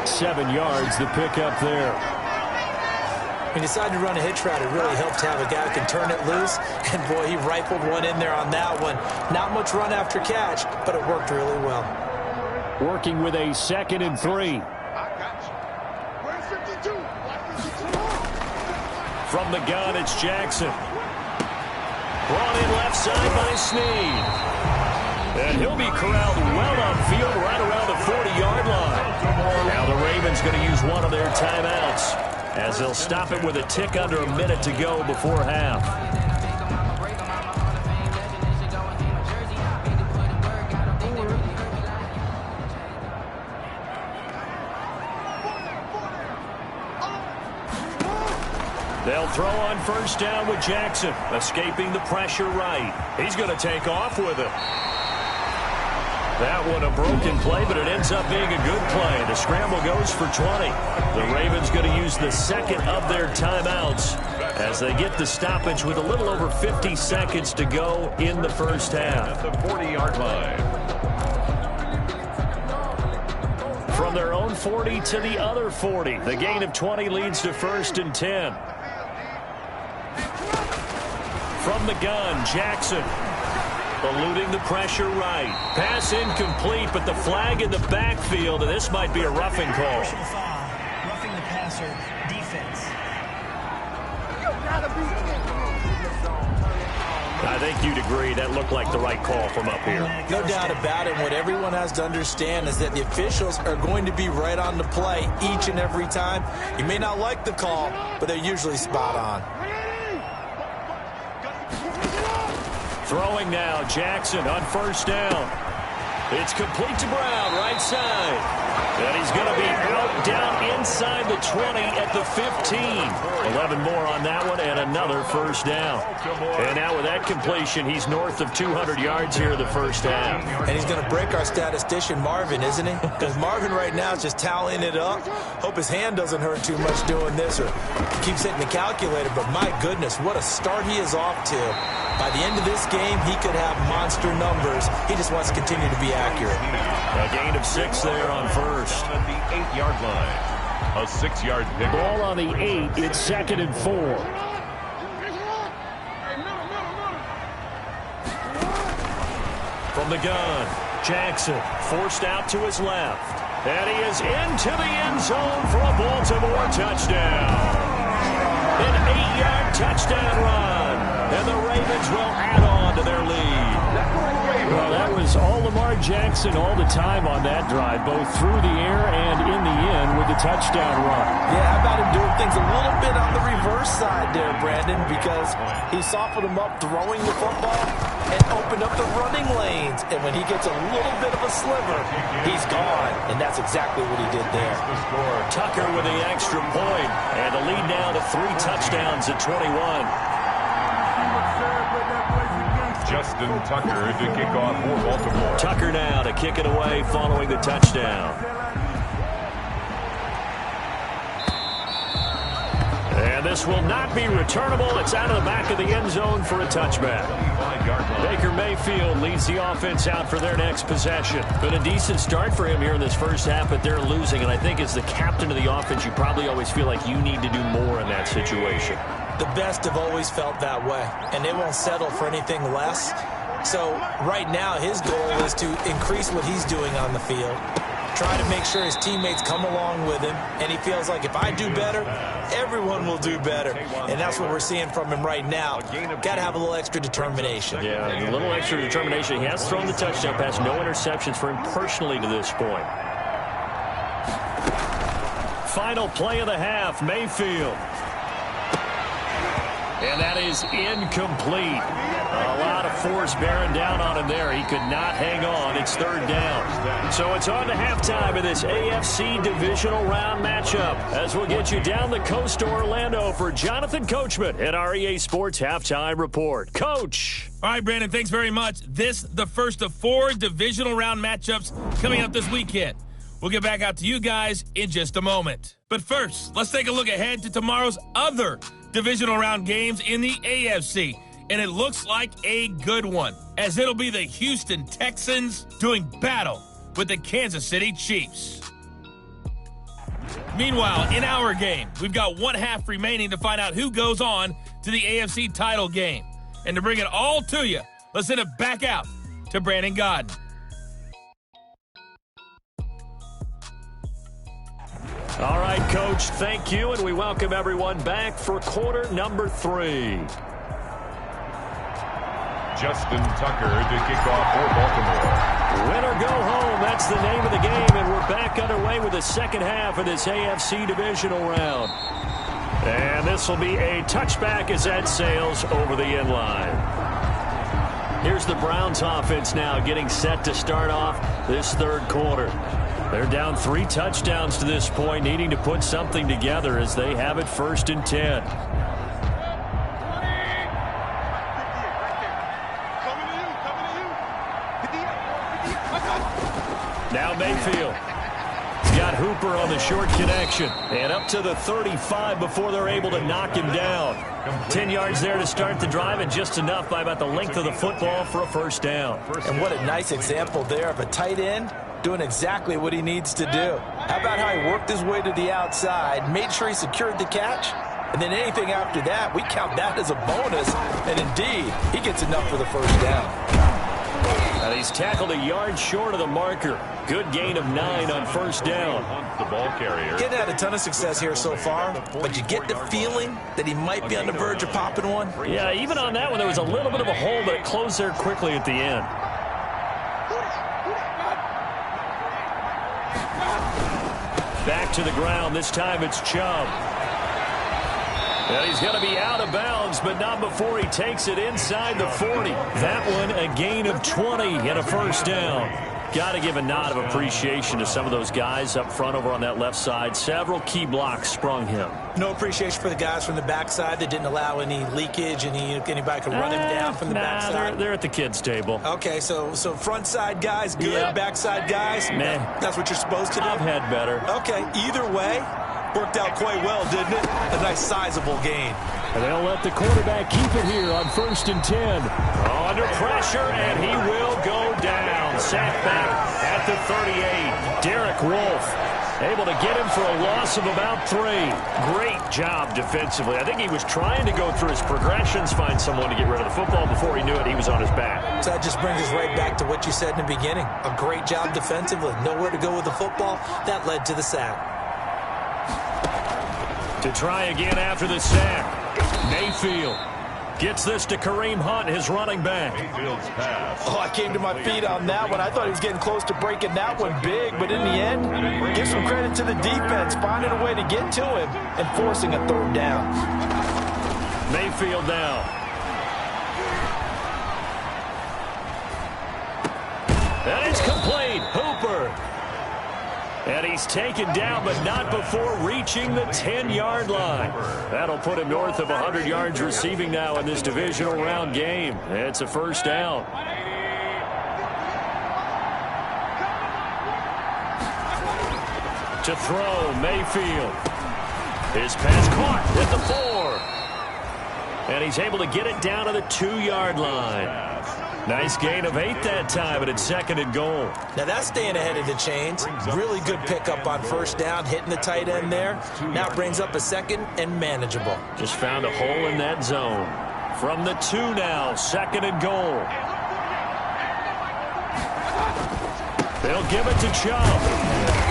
7 yards, the pickup there. He decided to run a hitch route. It really helped to have a guy who can turn it loose. And, boy, he rifled one in there on that one. Not much run after catch, but it worked really well. Working with a 2nd and 3. From the gun, it's Jackson. Brought in left side by Snead. And he'll be corralled well upfield right around the 40-yard line. Now the Ravens going to use one of their timeouts as they'll stop it with a tick under a minute to go before half. throw on first down with Jackson, escaping the pressure right. He's going to take off with it. That one a broken play, but it ends up being a good play. The scramble goes for 20. The Ravens going to use the second of their timeouts as they get the stoppage with a little over 50 seconds to go in the first half. At the 40-yard line. From their own 40 to the other 40. The gain of 20 leads to 1st and 10. From the gun, Jackson. Eluding the pressure right. Pass incomplete, but the flag in the backfield, and this might be a roughing call. Roughing the passer, defense. I think you'd agree that looked like the right call from up here. No doubt about it. What everyone has to understand is that the officials are going to be right on the play each and every time. You may not like the call, but they're usually spot on. Throwing now, Jackson on first down. It's complete to Brown, right side. And he's going to be out down inside the 20 at the 15. 11 more on that one and another first down. And now with that completion, he's north of 200 yards here in the first half. And he's going to break our statistician Marvin, isn't he? Because Marvin right now is just tallying it up. Hope his hand doesn't hurt too much doing this or keeps hitting the calculator. But my goodness, what a start he is off to. By the end of this game, he could have monster numbers. He just wants to continue to be accurate. A gain of 6 there on first. At the 8-yard line. A 6-yard pick. Ball on the 8. It's 2nd and 4. From the gun, Jackson forced out to his left. And he is into the end zone for a Baltimore touchdown. An 8-yard touchdown run. And the Ravens will add on to their lead. Well, that was all Lamar Jackson all the time on that drive, both through the air and in the end with the touchdown run. Yeah, how about him doing things a little bit on the reverse side there, Brandon, because he softened him up throwing the football and opened up the running lanes. And when he gets a little bit of a sliver, he's gone. And that's exactly what he did there. Tucker with the extra point, and the lead now to 3 touchdowns at 21. Justin Tucker to kick off for Baltimore. Tucker now to kick it away following the touchdown. And this will not be returnable. It's out of the back of the end zone for a touchback. Baker Mayfield leads the offense out for their next possession. Been a decent start for him here in this first half, but they're losing. And I think as the captain of the offense, you probably always feel like you need to do more in that situation. The best have always felt that way, and they won't settle for anything less. So right now his goal is to increase what he's doing on the field, try to make sure his teammates come along with him, and he feels like if I do better, everyone will do better. And that's what we're seeing from him right now. Got to have a little extra determination. Yeah, a little extra determination. He has thrown the touchdown pass, no interceptions for him personally to this point. Final play of the half, Mayfield. And that is incomplete. A lot of force bearing down on him there. He could not hang on. It's 3rd down. So it's on to halftime of this AFC Divisional Round matchup as we'll get you down the coast to Orlando for Jonathan Coachman at REA Sports Halftime Report. Coach. All right, Brandon, thanks very much. This the first of 4 Divisional Round matchups coming up this weekend. We'll get back out to you guys in just a moment. But first, let's take a look ahead to tomorrow's other Divisional Round games in the AFC. And it looks like a good one, as it'll be the Houston Texans doing battle with the Kansas City Chiefs. Meanwhile, in our game, we've got 1 half remaining to find out who goes on to the AFC title game. And to bring it all to you, let's send it back out to Brandon Godden. All right, Coach, thank you, and we welcome everyone back for quarter number 3. Justin Tucker to kick off for Baltimore. Win or go home, that's the name of the game, and we're back underway with the second half of this AFC Divisional Round. And this will be a touchback as that sails over the end line. Here's the Browns offense now getting set to start off this 3rd quarter. They're down 3 touchdowns to this point, needing to put something together as they have it 1st and 10. Now Mayfield. Got Hooper on the short connection. And up to the 35 before they're able to knock him down. 10 yards there to start the drive, and just enough by about the length of the football for a first down. And what a nice example there of a tight end doing exactly what he needs to do. How about how he worked his way to the outside, made sure he secured the catch, and then anything after that, we count that as a bonus. And indeed, he gets enough for the first down. And he's tackled a yard short of the marker. Good gain of 9 on first down. The ball carrier. Getting had a ton of success here so far, but you get the feeling that he might be on the verge of popping one. Yeah, even on that one, there was a little bit of a hole, but it closed there quickly at the end. Back to the ground. This time it's Chubb. And he's going to be out of bounds, but not before he takes it inside the 40. That one a gain of 20 and a first down. Got to give a nod of appreciation to some of those guys up front over on that left side. Several key blocks sprung him. No appreciation for the guys from the backside that didn't allow any leakage, anybody could run him down from the backside. They're at the kids' table. Okay, so front side guys good, Yep. backside guys, Man, that's what you're supposed to do? I've had better. Okay, either way, worked out quite well, didn't it? A nice sizable gain. And they'll let the quarterback keep it here on 1st and 10. Under pressure, and he will go down. Sacked back at the 38. Derek Wolfe able to get him for a loss of about 3. Great job defensively. I think he was trying to go through his progressions, find someone to get rid of the football. Before he knew it, he was on his back. So that just brings us right back to what you said in the beginning. A great job defensively. Nowhere to go with the football. That led to the sack. To try again after the sack. Mayfield gets this to Kareem Hunt, his running back. Mayfield's pass. Oh, I came to my feet on that one. I thought he was getting close to breaking that one big, but in the end, give some credit to the defense, finding a way to get to him and forcing a third down. Mayfield now. And it's complete. Hooper. And he's taken down, but not before reaching the 10-yard line. That'll put him north of 100 yards receiving now in this divisional round game. It's a first down. To throw, Mayfield. His pass caught at the 4. And he's able to get it down to the 2-yard line. Nice gain of 8 that time, but it's 2nd and goal. Now that's staying ahead of the chains. Really good pickup on first down, hitting the tight end there. Now brings up a 2nd and manageable. Just found a hole in that zone. From the 2 now, 2nd and goal. They'll give it to Chubb.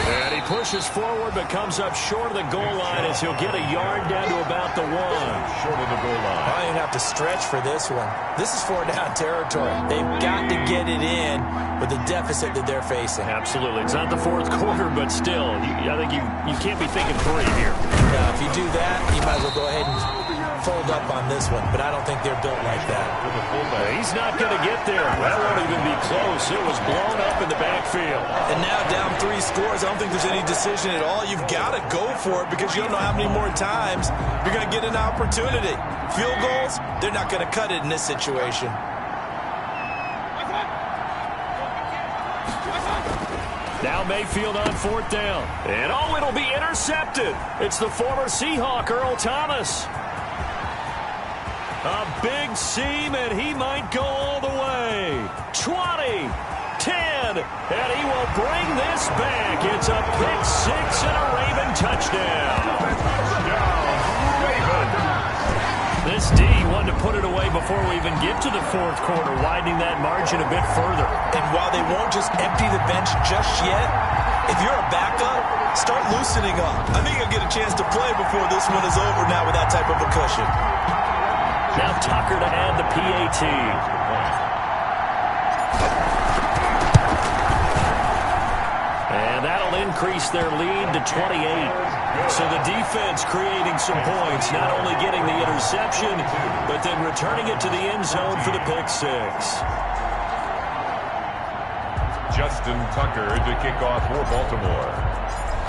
And he pushes forward, but comes up short of the goal line as he'll get a yard down to about the 1. Short of the goal line. I don't even have to stretch for this one. This is 4-down territory. They've got to get it in with the deficit that they're facing. Absolutely. It's not the 4th quarter, but still, I think you can't be thinking 3 here. Now, if you do that, you might as well go ahead and fold up on this one, but I don't think they're built like that. He's not going to get there. That won't even be close. It was blown up in the backfield. And now down 3 scores, I don't think there's any decision at all. You've got to go for it because you don't know how many more times you're going to get an opportunity. Field goals, they're not going to cut it in this situation. Now Mayfield on 4th down. And it'll be intercepted. It's the former Seahawk, Earl Thomas. A big seam, and he might go all the way. 20, 10, and he will bring this back. It's a pick 6 and a Raven touchdown. This D wanted to put it away before we even get to the 4th quarter, widening that margin a bit further. And while they won't just empty the bench just yet, if you're a backup, start loosening up. I think you'll get a chance to play before this one is over now with that type of a cushion. Now Tucker to add the PAT. And that'll increase their lead to 28. So the defense creating some points, not only getting the interception, but then returning it to the end zone for the pick 6. Justin Tucker to kick off for Baltimore.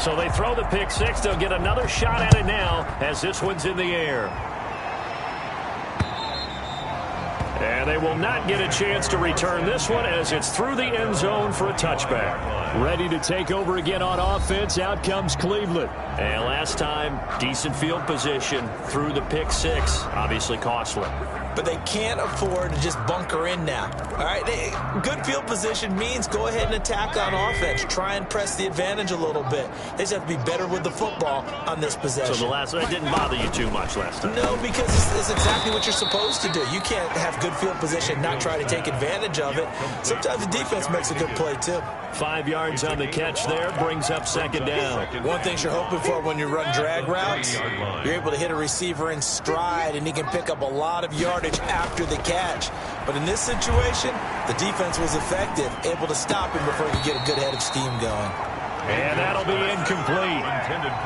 So they throw the pick 6. They'll get another shot at it now as this one's in the air. And they will not get a chance to return this one as it's through the end zone for a touchback. Ready to take over again on offense. Out comes Cleveland. And last time, decent field position through the pick six. Obviously costly. But they can't afford to just bunker in now. All right, good field position means go ahead and attack on offense. Try and press the advantage a little bit. They just have to be better with the football on this possession. So the last one didn't bother you too much last time? No, because it's exactly what you're supposed to do. You can't have good field position, not try to take advantage of it. Sometimes the defense makes a good play, too. 5 yards on the catch there, brings up second down. One thing you're hoping for when you run drag routes, you're able to hit a receiver in stride, and he can pick up a lot of yardage after the catch. But in this situation, the defense was effective, able to stop him before he could get a good head of steam going. And that'll be incomplete.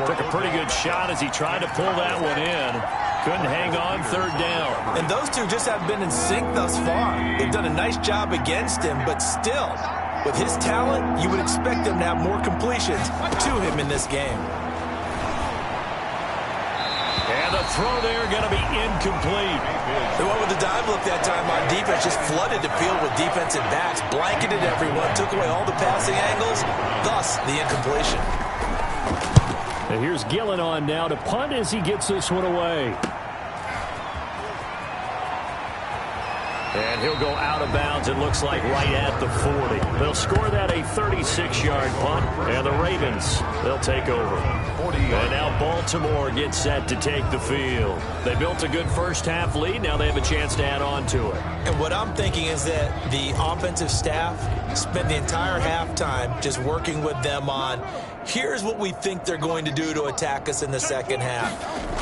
Took a pretty good shot as he tried to pull that one in. Couldn't hang on, third down. And those two just haven't been in sync thus far. They've done a nice job against him, but still, with his talent, you would expect them to have more completions to him in this game. And the throw there going to be incomplete. The one with the dime look that time on defense just flooded the field with defensive backs, blanketed everyone, took away all the passing angles, thus the incompletion. And here's Gillen on now to punt as he gets this one away. And he'll go out of bounds, it looks like, right at the 40. They'll score that a 36-yard punt, and the Ravens, they'll take over. And now Baltimore gets set to take the field. They built a good first-half lead. Now they have a chance to add on to it. And what I'm thinking is that the offensive staff spent the entire halftime just working with them on, here's what we think they're going to do to attack us in the second half.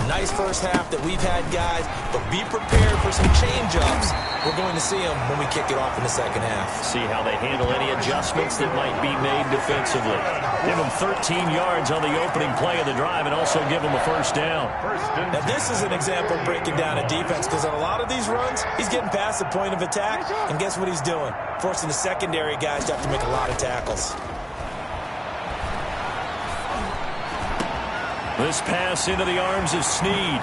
Nice first half that we've had, guys, but be prepared for some change-ups. We're going to see them when we kick it off in the second half. See how they handle any adjustments that might be made defensively. Give them 13 yards on the opening play of the drive and also give them a first down. Now, this is an example of breaking down a defense because on a lot of these runs, he's getting past the point of attack, and guess what he's doing? Forcing the secondary guys to have to make a lot of tackles. This pass into the arms of Snead.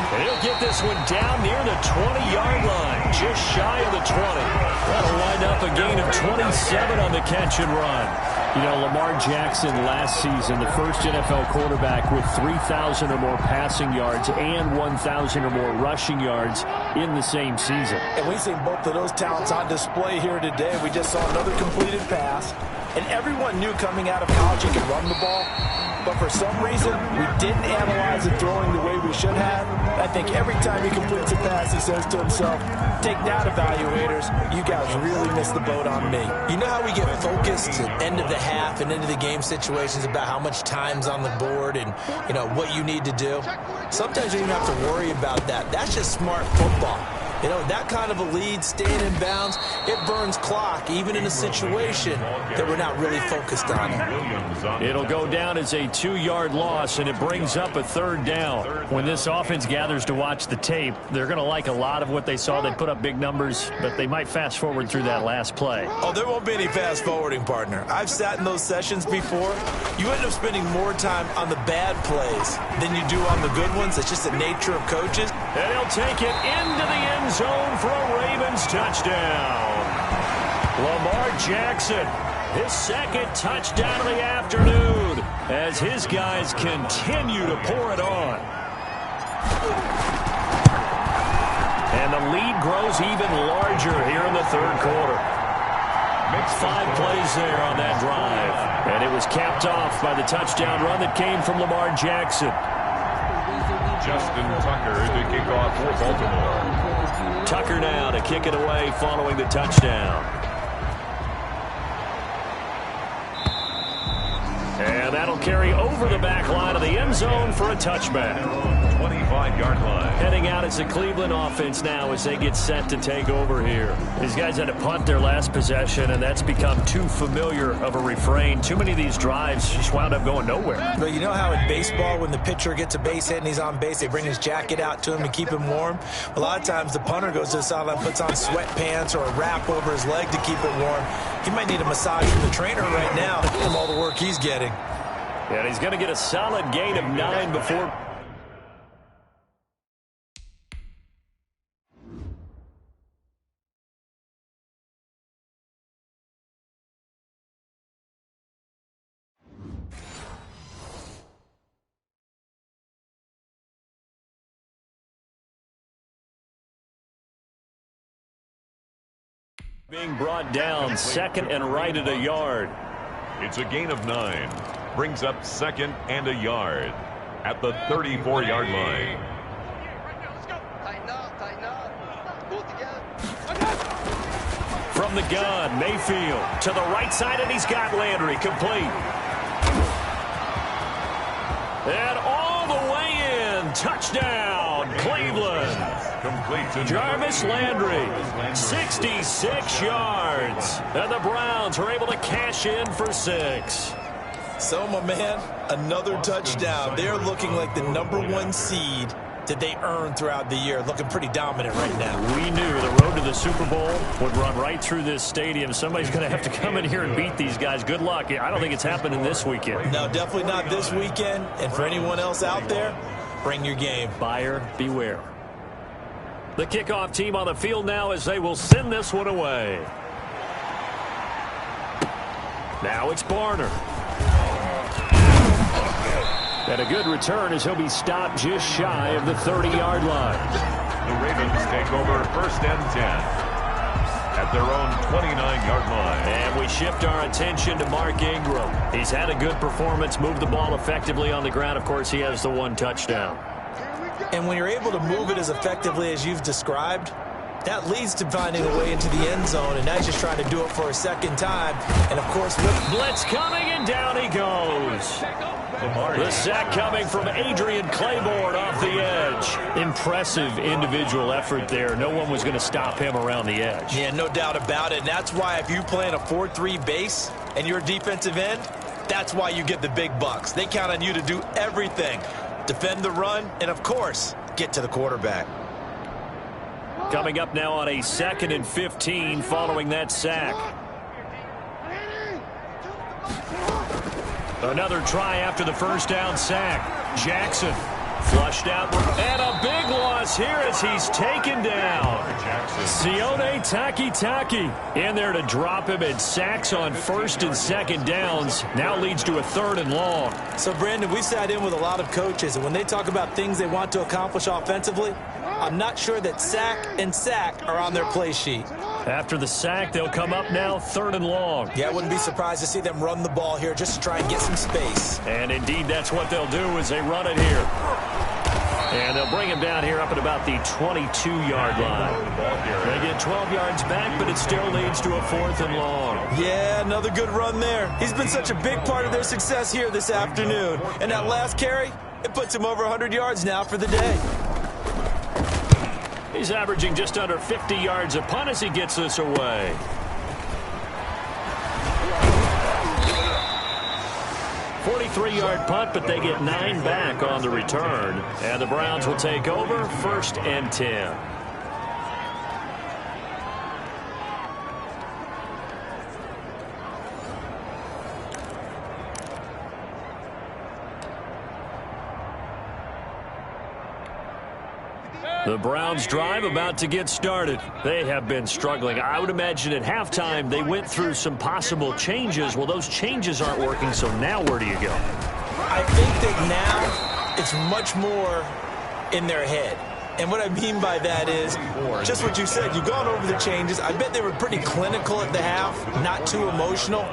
And he'll get this one down near the 20-yard line, just shy of the 20. That'll wind up a gain of 27 on the catch and run. You know, Lamar Jackson last season, the first NFL quarterback with 3,000 or more passing yards and 1,000 or more rushing yards in the same season. And we've seen both of those talents on display here today. We just saw another completed pass. And everyone knew coming out of college he could run the ball. But for some reason, we didn't analyze it throwing the way we should have. I think every time he completes a pass, he says to himself, take that, evaluators. You guys really missed the boat on me. You know how we get focused at end of the half and into the game situations about how much time's on the board and, you know, what you need to do? Sometimes you don't even have to worry about that. That's just smart football. You know, that kind of a lead, staying in bounds, it burns clock, even in a situation that we're not really focused on. It'll go down as a 2-yard loss, and it brings up a third down. When this offense gathers to watch the tape, they're going to like a lot of what they saw. They put up big numbers, but they might fast forward through that last play. Oh, there won't be any fast forwarding, partner. I've sat in those sessions before. You end up spending more time on the bad plays than you do on the good ones. It's just the nature of coaches. And he'll take it into the end zone for a Ravens touchdown. Lamar Jackson, his second touchdown of the afternoon as his guys continue to pour it on. And the lead grows even larger here in the third quarter. 5 plays there on that drive. And it was capped off by the touchdown run that came from Lamar Jackson. Justin Tucker to kick off for Baltimore. Tucker now to kick it away following the touchdown. And that'll carry over the back line of the end zone for a touchback. 25-yard line. Heading out as the Cleveland offense now as they get set to take over here. These guys had to punt their last possession, and that's become too familiar of a refrain. Too many of these drives just wound up going nowhere. But you know how in baseball, when the pitcher gets a base hit and he's on base, they bring his jacket out to him to keep him warm? A lot of times the punter goes to the sideline, puts on sweatpants or a wrap over his leg to keep it warm. He might need a massage from the trainer right now from all the work he's getting. And he's going to get a solid gain of 9 before... Being brought down second and right at a yard. It's a gain of 9. Brings up second and a yard at the 34-yard line. From the gun, Mayfield to the right side, and he's got Landry complete. And all the way in, touchdown, Cleveland. Complete to Jarvis Landry, 66 yards. And the Browns are able to cash in for 6. So, my man, another touchdown. They're looking like the #1 seed that they earned throughout the year. Looking pretty dominant right now. We knew the road to the Super Bowl would run right through this stadium. Somebody's going to have to come in here and beat these guys. Good luck. I don't think it's happening this weekend. No, definitely not this weekend. And for anyone else out there, bring your game. Buyer beware. The kickoff team on the field now as they will send this one away. Now it's Barner. And a good return as he'll be stopped just shy of the 30-yard line. The Ravens take over 1st and 10 at their own 29-yard line. And we shift our attention to Mark Ingram. He's had a good performance, moved the ball effectively on the ground. Of course, he has the 1 touchdown. And when you're able to move it as effectively as you've described, that leads to finding a way into the end zone, and that's just trying to do it for a second time. And, of course, blitz coming, and down he goes. The sack coming from Adrian Claiborne off the edge. Impressive individual effort there. No one was going to stop him around the edge. Yeah, no doubt about it. And that's why if you play in a 4-3 base and you're a defensive end, that's why you get the big bucks. They count on you to do everything. Defend the run, and, of course, get to the quarterback. Coming up now on a 2nd and 15 following that sack. Another try after the first down sack. Jackson flushed out. And a big loss here as he's taken down. Sione Takitaki in there to drop him, and sacks on 1st and 2nd downs. Now leads to a 3rd and long. So, Brandon, we've sat in with a lot of coaches, and when they talk about things they want to accomplish offensively, I'm not sure that sack and sack are on their play sheet. After the sack, they'll come up now 3rd and long. Yeah, I wouldn't be surprised to see them run the ball here just to try and get some space. And indeed, that's what they'll do as they run it here. And they'll bring him down here up at about the 22-yard line. They get 12 yards back, but it still leads to a 4th and long. Yeah, another good run there. He's been such a big part of their success here this afternoon. And that last carry, it puts him over 100 yards now for the day. He's averaging just under 50 yards a punt as he gets this away. $43-yard punt, but they get 9 back on the return. And the Browns will take over 1st and 10. The Browns drive about to get started. They have been struggling. I would imagine at halftime they went through some possible changes. Well, those changes aren't working, so now where do you go? I think that now it's much more in their head. And what I mean by that is just what you said. You've gone over the changes. I bet they were pretty clinical at the half, not too emotional.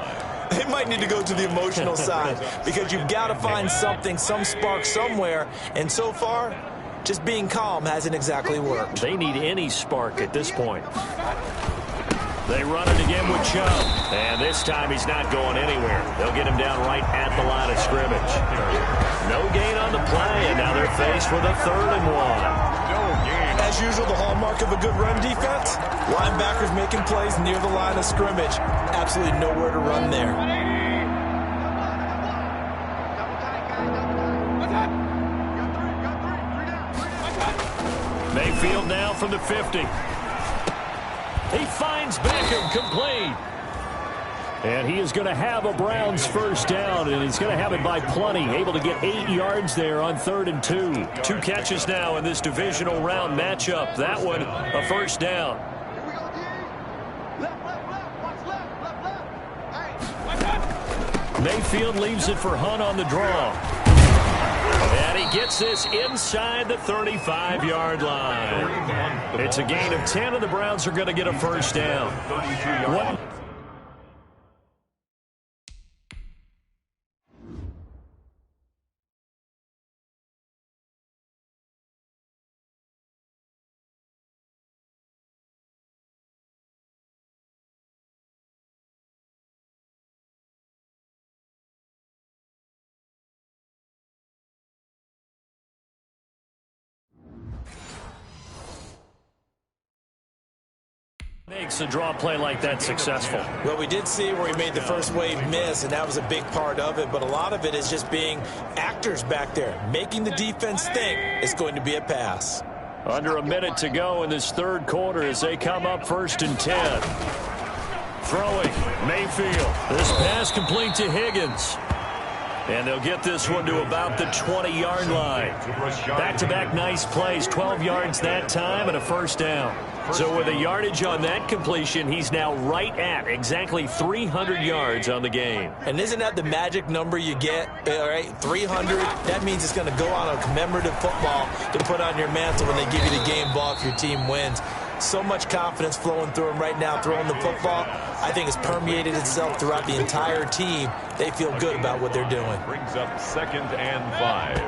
They might need to go to the emotional side because you've got to find something, some spark somewhere. And so far, just being calm hasn't exactly worked. They need any spark at this point. They run it again with Chubb. And this time he's not going anywhere. They'll get him down right at the line of scrimmage. No gain on the play, and now they're faced with a 3rd and 1. As usual, the hallmark of a good run defense, linebackers making plays near the line of scrimmage. Absolutely nowhere to run there. Mayfield now from the 50. He finds Beckham complete. And he is going to have a Browns 1st down, and he's going to have it by plenty. Able to get 8 yards there on 3rd and 2. 2 catches now in this divisional round matchup. That one, a 1st down. Mayfield leaves it for Hunt on the draw. And he gets this inside the 35-yard line. It's a gain of 10, and the Browns are going to get a first down. What? Makes a draw play like that successful. Well, we did see where he made the first wave miss, and that was a big part of it, but a lot of it is just being actors back there, making the defense think it's going to be a pass. Under a minute to go in this third quarter as they come up 1st and 10. Throwing, Mayfield. This pass complete to Higgins. And they'll get this one to about the 20-yard line. Back-to-back nice plays, 12 yards that time and a first down. So with a yardage on that completion, he's now right at exactly 300 yards on the game. And isn't that the magic number you get, all right, 300? That means it's going to go on a commemorative football to put on your mantle when they give you the game ball if your team wins. So much confidence flowing through him right now throwing the football. I think it's permeated itself throughout the entire team. They feel good about what they're doing. Brings up 2nd and 5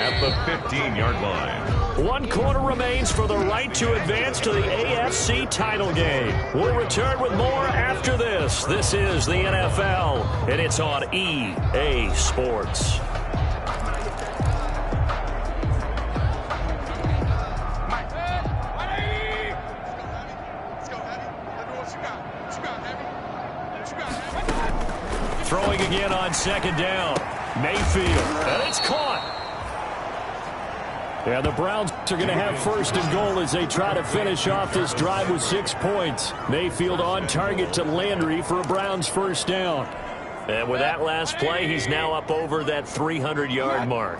at the 15-yard line. 1 quarter remains for the right to advance to the AFC title game. We'll return with more after this. This is the NFL, and it's on EA Sports. Throwing again on 2nd down. Mayfield, and it's caught. Yeah, the Browns are going to have 1st and goal as they try to finish off this drive with 6 points. Mayfield on target to Landry for a Browns first down. And with that last play, he's now up over that 300-yard mark.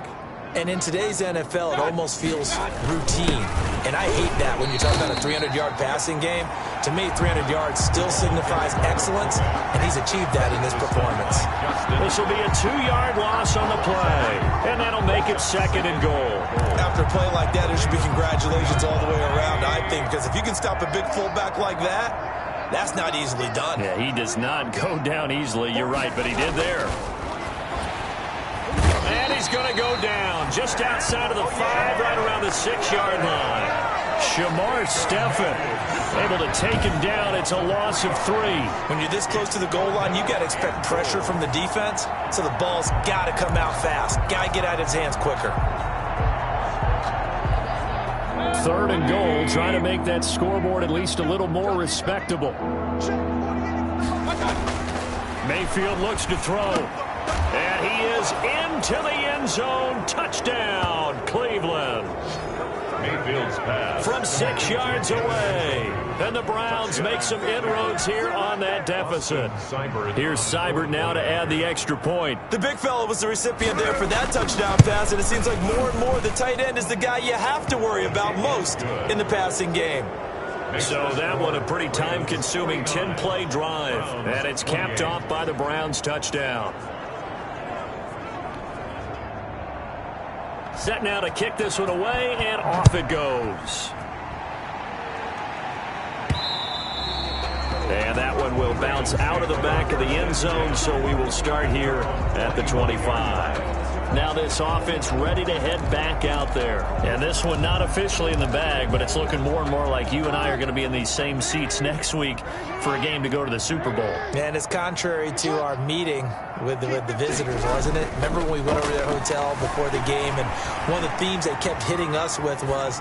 And in today's NFL, it almost feels routine. And I hate that when you talk about a 300-yard passing game. To me, 300 yards still signifies excellence, and he's achieved that in this performance. This will be a 2-yard loss on the play, and that'll make it 2nd and goal. After a play like that, there should be congratulations all the way around, I think, because if you can stop a big fullback like that, that's not easily done. Yeah, he does not go down easily. You're right, but he did there. And he's going to go down just outside of the 5, right around the 6-yard line. Shamar Stephen able to take him down. It's a loss of 3. When you're this close to the goal line, you got to expect pressure from the defense, so the ball's got to come out fast. Got to get out of his hands quicker. 3rd and goal, trying to make that scoreboard at least a little more respectable. Mayfield looks to throw. And he is into the end zone. Touchdown, Cleveland. Mayfield's pass. From 6 yards away. And the Browns make some inroads here on that deficit. Here's Seibert now to add the extra point. The big fella was the recipient there for that touchdown pass, and it seems like more and more the tight end is the guy you have to worry about most in the passing game. So that one a pretty time-consuming 10-play drive. And it's capped off by the Browns touchdown. Set now to kick this one away, and off it goes. And that one will bounce out of the back of the end zone, so we will start here at the 25. Now this offense ready to head back out there. And this one not officially in the bag, but it's looking more and more like you and I are going to be in these same seats next week for a game to go to the Super Bowl. Man, it's contrary to our meeting with the visitors, wasn't it? Remember when we went over to their hotel before the game, and one of the themes they kept hitting us with was,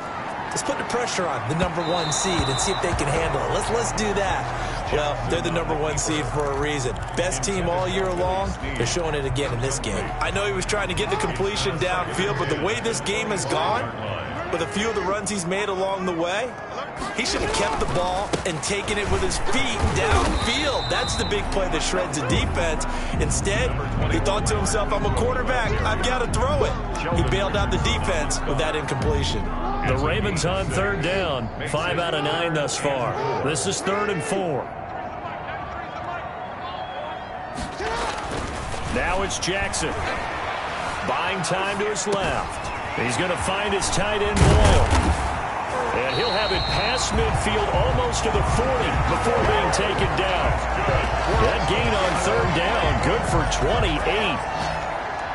let's put the pressure on the #1 seed and see if they can handle it. Let's do that. Well, they're the #1 seed for a reason. Best team all year long. They're showing it again in this game. I know he was trying to get the completion downfield, but the way this game has gone, with a few of the runs he's made along the way, he should have kept the ball and taken it with his feet downfield. That's the big play that shreds the defense. Instead, he thought to himself, I'm a quarterback. I've got to throw it. He bailed out the defense with that incompletion. The Ravens on 3rd down. 5 out of 9 thus far. This is 3rd and 4. Now it's Jackson. buying time to his left. He's going to find his tight end, Boyle. And he'll have it past midfield almost to the 40 before being taken down. That gain on third down, good for 28.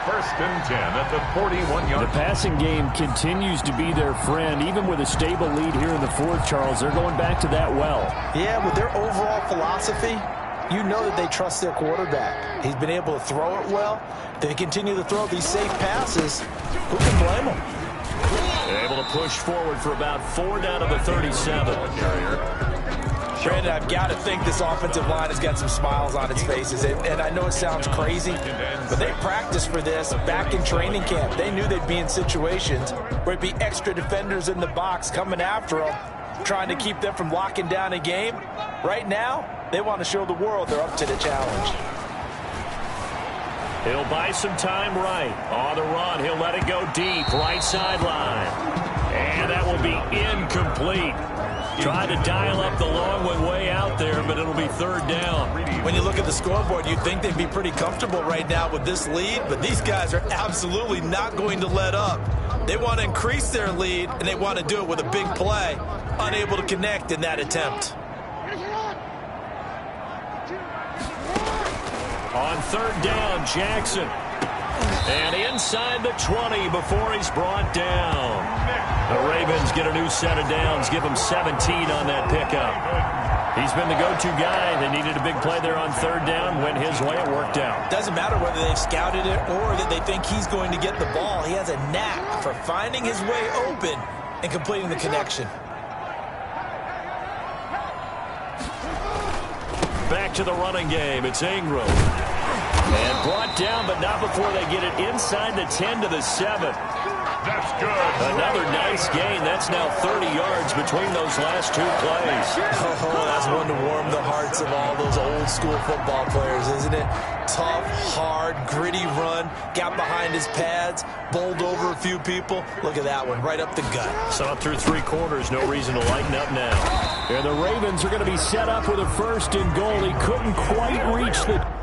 First and 10 at the 41-yard. The passing game continues to be their friend. Even with a stable lead here in the fourth, Charles, they're going back to that well. Yeah, with their overall philosophy, you know that they trust their quarterback. He's been able to throw it well. They continue to throw these safe passes. Who can blame them? Able to push forward for about 4 down to the 37. Brandon, I've got to think this offensive line has got some smiles on its faces. And I know it sounds crazy, but they practiced for this back in training camp. They knew they'd be in situations where it'd be extra defenders in the box coming after them, trying to keep them from locking down a game. Right now, they want to show the world they're up to the challenge. He'll buy some time right. On the run, he'll let it go deep, right sideline. And that will be incomplete. Tried to dial up the long one way out there, but it'll be third down. When you look at the scoreboard, you'd think they'd be pretty comfortable right now with this lead, but these guys are absolutely not going to let up. They want to increase their lead, and they want to do it with a big play. Unable to connect in that attempt. On third down, Jackson. And inside the 20 before he's brought down. The Ravens get a new set of downs, give him 17 on that pickup. He's been the go-to guy. They needed a big play there on third down. Went his way, it worked out. Doesn't matter whether they've scouted it or that they think he's going to get the ball. He has a knack for finding his way open and completing the connection. Back to the running game. It's Ingram. And brought down, but not before they get it inside the 10 to the 7. That's good. Another nice gain. That's now 30 yards between those last two plays. Oh, that's one to warm the hearts of all those old school football players, isn't it? Tough, hard, gritty run. Got behind his pads, bowled over a few people. Look at that one, right up the gut. Saw it through 3 quarters. No reason to lighten up now. And the Ravens are going to be set up with a first and goal. He couldn't quite reach the...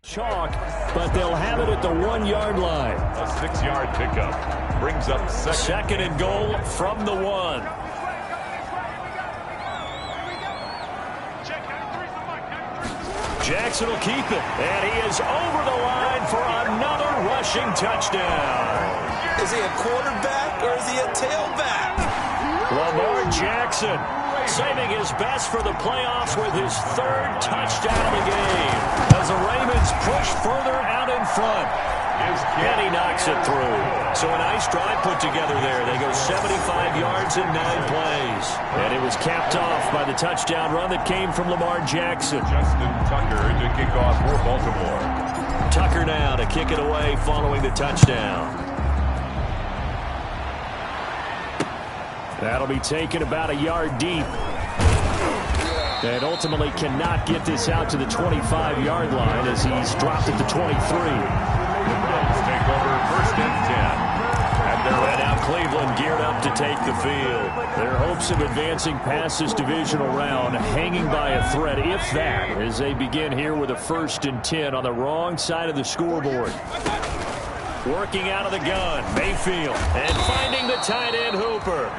chalk, but they'll have it at the 1-yard line. A 6-yard pickup brings up second and goal from the 1. Jackson will keep it, and he is over the line for another rushing touchdown. Is he a quarterback or is he a tailback? Lamar Jackson saving his best for the playoffs with his 3rd touchdown of the game as the Ravens push further out in front. And he knocks it through. So a nice drive put together there. They go 75 yards in 9 plays. And it was capped off by the touchdown run that came from Lamar Jackson. Justin Tucker to kick off for Baltimore. Tucker now to kick it away following the touchdown. That'll be taken about a yard deep. And ultimately cannot get this out to the 25-yard line as he's dropped at the 23. The Browns take over first and 10. And now Cleveland geared up to take the field. Their hopes of advancing past this divisional round hanging by a thread, if that, as they begin here with a first and 10 on the wrong side of the scoreboard. Working out of the gun, Mayfield, and finding the tight end Hooper.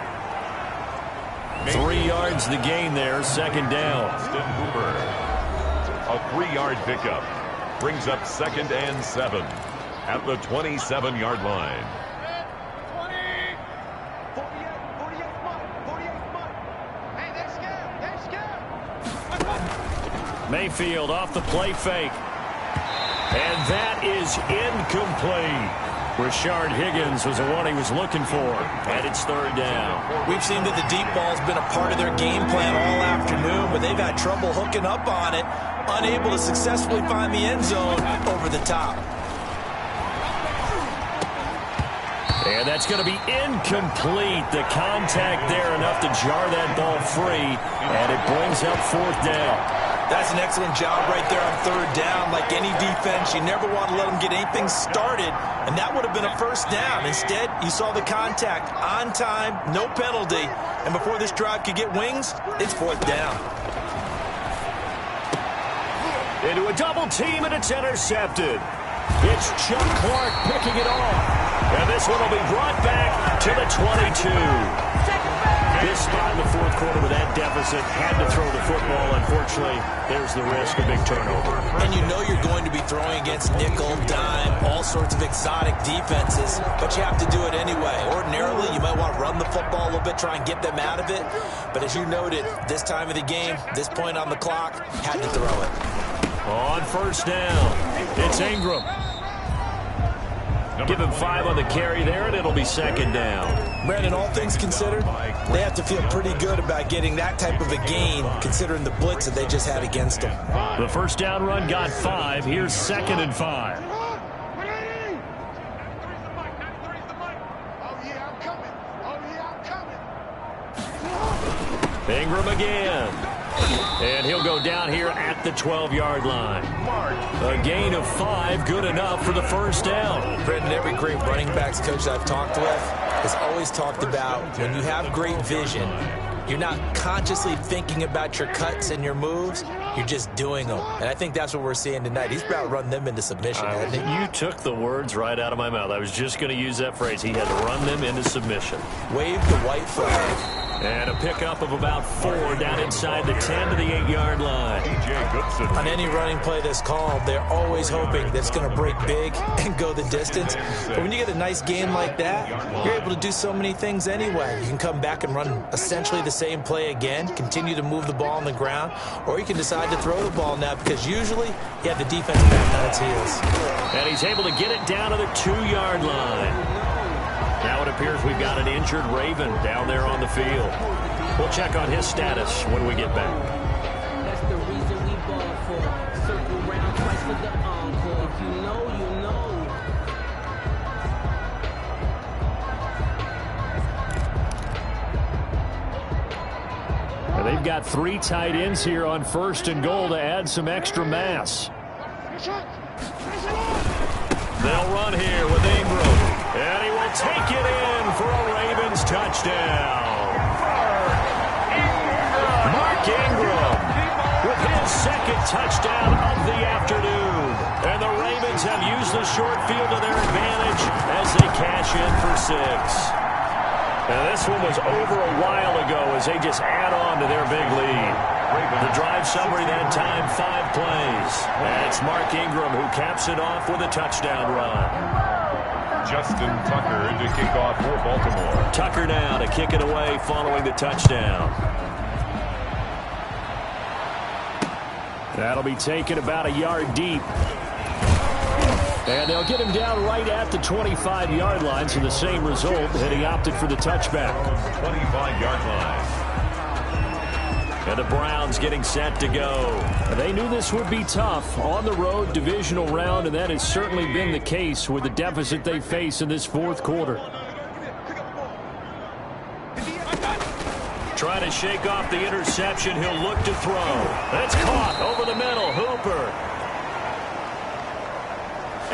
3 yards the gain there, second down. Austin Hooper. A 3-yard pickup brings up second and 7 at the 27-yard line. Mayfield off the play fake. And that is incomplete. Rashard Higgins was the one he was looking for, and it's third down. We've seen that the deep ball's been a part of their game plan all afternoon, but they've had trouble hooking up on it, unable to successfully find the end zone over the top. And that's going to be incomplete. The contact there enough to jar that ball free, and it brings up fourth down. That's an excellent job right there on third down. Like any defense, you never want to let them get anything started, and that would have been a first down. Instead, you saw the contact on time, no penalty, and before this drive could get wings, it's fourth down. Into a double team, and it's intercepted. It's Chuck Clark picking it off. And this one will be brought back to the 22. This spot in the fourth quarter with that deficit, had to throw the football. Unfortunately, there's the risk of big turnover. And you know you're going to be throwing against nickel, dime, all sorts of exotic defenses, but you have to do it anyway. Ordinarily, you might want to run the football a little bit, try and get them out of it. But as you noted, this time of the game, this point on the clock, had to throw it. On first down, it's Ingram. Give him 5 on the carry there, and it'll be second down. Brandon, all things considered, they have to feel pretty good about getting that type of a gain, considering the blitz that they just had against them. The first down run got 5. Here's 2nd and 5. Ingram again. And he'll go down here at the 12-yard line. A gain of 5, good enough for the first down. Brendan, every great running backs coach I've talked with has always talked about when you have great vision, you're not consciously thinking about your cuts and your moves. You're just doing them. And I think that's what we're seeing tonight. He's about to run them into submission, hasn't he? You took the words right out of my mouth. I was just going to use that phrase. He had to run them into submission. Wave the white flag. And a pickup of about 4 down inside the 10 to the 8-yard line. On any running play that's called, they're always hoping that it's going to break big and go the distance. But when you get a nice game like that, you're able to do so many things anyway. You can come back and run essentially the same play again, continue to move the ball on the ground, or you can decide to throw the ball now because usually you have the defense back on its heels. And he's able to get it down to the 2-yard line. Now it appears we've got an injured Raven down there on the field. We'll check on his status when we get back. That's the reason we ball for. Circle round twice for the encore. If you know, you know. And they've got 3 tight ends here on 1st and goal to add some extra mass. They'll run here with Ingram. And he will take it in for a Ravens touchdown. Mark Ingram with his 2nd touchdown of the afternoon. And the Ravens have used the short field to their advantage as they cash in for 6. Now this one was over a while ago as they just add on to their big lead. The drive summary that time, 5 plays. And it's Mark Ingram who caps it off with a touchdown run. Justin Tucker to kick off for Baltimore. Tucker now to kick it away following the touchdown. That'll be taken about a yard deep. And they'll get him down right at the 25-yard line, so the same result, and he opted for the touchback. 25-yard line. And the Browns getting set to go. They knew this would be tough on the road, divisional round, and that has certainly been the case with the deficit they face in this fourth quarter. Trying to shake off the interception. He'll look to throw. That's caught over the middle. Hooper.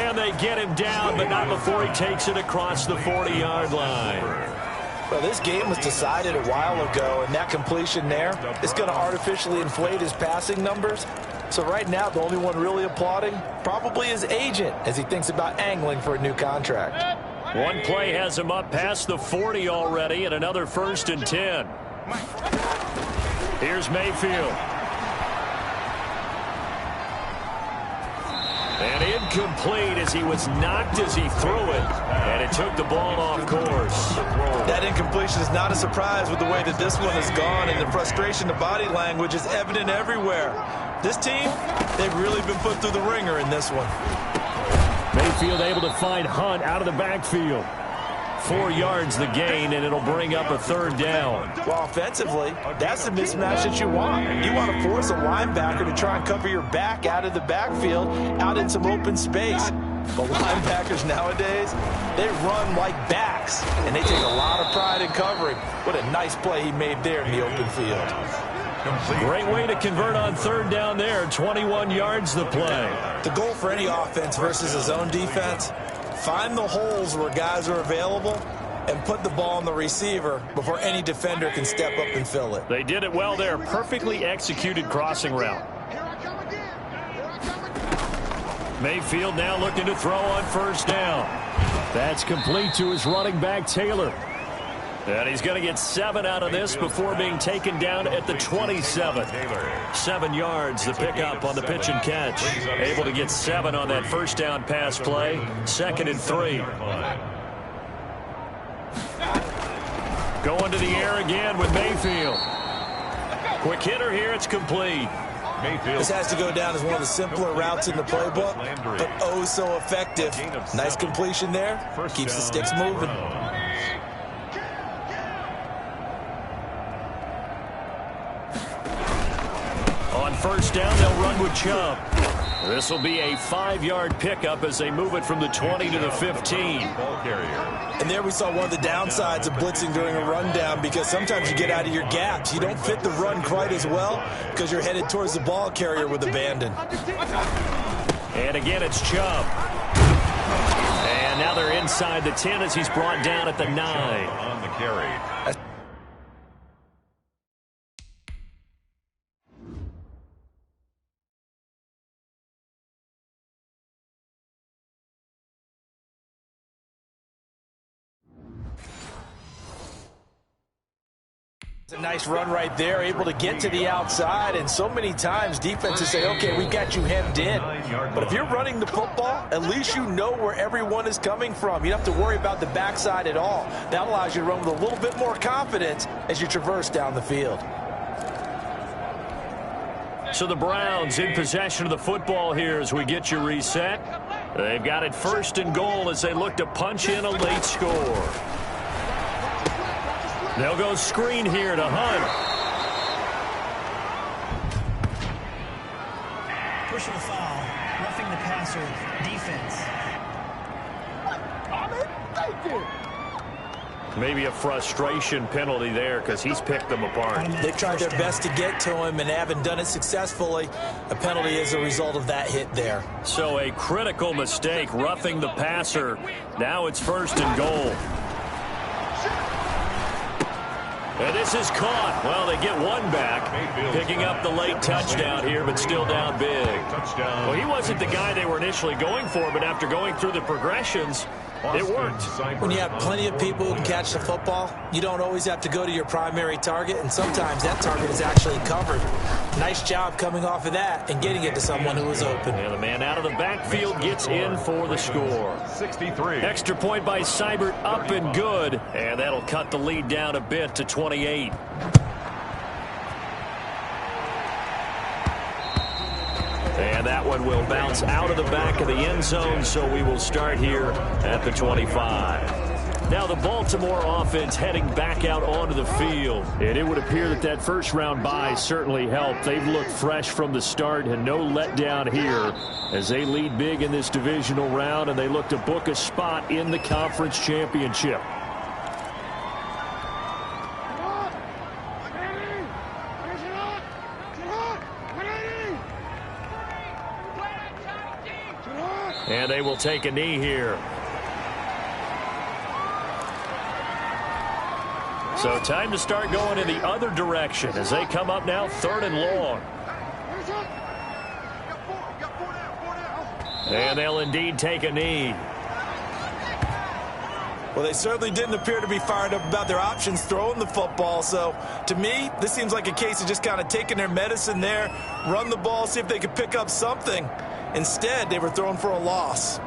And they get him down, but not before he takes it across the 40-yard line. Well, this game was decided a while ago, and that completion there is going to artificially inflate his passing numbers. So right now, the only one really applauding probably his agent as he thinks about angling for a new contract. One play has him up past the 40 already, and another 1st and 10. Here's Mayfield. And incomplete as he was knocked as he threw it. And it took the ball off course. That incompletion is not a surprise with the way that this one has gone, and the frustration, the body language is evident everywhere. This team, they've really been put through the ringer in this one. Mayfield able to find Hunt out of the backfield. 4 yards the gain, and it'll bring up a 3rd down. Well, offensively, that's the mismatch that you want. You want to force a linebacker to try and cover your back out of the backfield, out in some open space. But linebackers nowadays, they run like backs, and they take a lot of pride in covering. What a nice play he made there in the open field. Great way to convert on third down there. 21 yards the play. The goal for any offense versus his own defense, find the holes where guys are available and put the ball on the receiver before any defender can step up and fill it. They did it well there. Perfectly executed crossing route. Mayfield now looking to throw on first down. That's complete to his running back, Taylor. And he's going to get 7 out of this before being taken down at the 27. 7 yards, the pickup on the pitch and catch. Able to get 7 on that first down pass play. 2nd and 3. Going to the air again with Mayfield. Quick hitter here, it's complete. This has to go down as one of the simpler routes in the playbook, but oh so effective. Nice completion there. Keeps the sticks moving. On first down, they'll run with Chubb. This will be a 5-yard pickup as they move it from the 20 to the 15. And there we saw one of the downsides of blitzing during a rundown, because sometimes you get out of your gaps. You don't fit the run quite as well because you're headed towards the ball carrier with abandon. And again, it's Chubb. And now they're inside the 10 as he's brought down at the 9. On the carry. A nice run right there, able to get to the outside, and so many times defenses say, okay, we've got you hemmed in. But if you're running the football, at least you know where everyone is coming from. You don't have to worry about the backside at all. That allows you to run with a little bit more confidence as you traverse down the field. So the Browns in possession of the football here as we get you reset. They've got it 1st and goal as they look to punch in a late score. They'll go screen here to Hunt. Pushing the foul, roughing the passer, defense. Maybe a frustration penalty there because he's picked them apart. They've tried their best to get to him and haven't done it successfully. A penalty is a result of that hit there. So a critical mistake, roughing the passer. Now it's 1st and goal. And this is caught. Well, they get one back, picking up the late touchdown here, but still down big. Well, he wasn't the guy they were initially going for, but after going through the progressions, it worked. When you have plenty of people who can catch the football, you don't always have to go to your primary target, and sometimes that target is actually covered. Nice job coming off of that and getting it to someone who was open. And the man out of the backfield gets in for the score. 63. Extra point by Seibert, up and good, and that'll cut the lead down a bit to 28. And that one will bounce out of the back of the end zone, so we will start here at the 25. Now the Baltimore offense heading back out onto the field. And it would appear that that first-round bye certainly helped. They've looked fresh from the start and no letdown here as they lead big in this divisional round, and they look to book a spot in the conference championship. And they will take a knee here. So time to start going in the other direction as they come up now 3rd and long. And they'll indeed take a knee. Well, they certainly didn't appear to be fired up about their options throwing the football. So, to me, this seems like a case of just kind of taking their medicine there, run the ball, see if they could pick up something. Instead, they were throwing for a loss.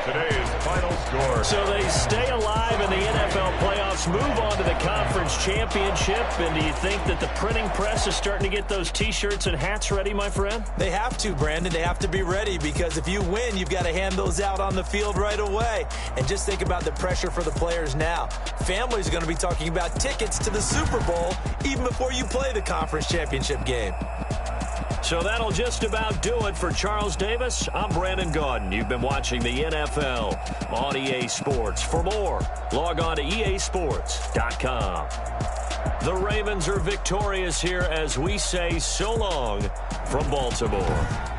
Today's final score. So they stay alive in the NFL playoffs, move on to the conference championship, and do you think that the printing press is starting to get those T-shirts and hats ready, my friend? They have to, Brandon. They have to be ready because if you win, you've got to hand those out on the field right away. And just think about the pressure for the players now. Families are going to be talking about tickets to the Super Bowl even before you play the conference championship game. So that'll just about do it for Charles Davis. I'm Brandon Gaudin. You've been watching the NFL on EA Sports. For more, log on to easports.com. The Ravens are victorious here as we say so long from Baltimore.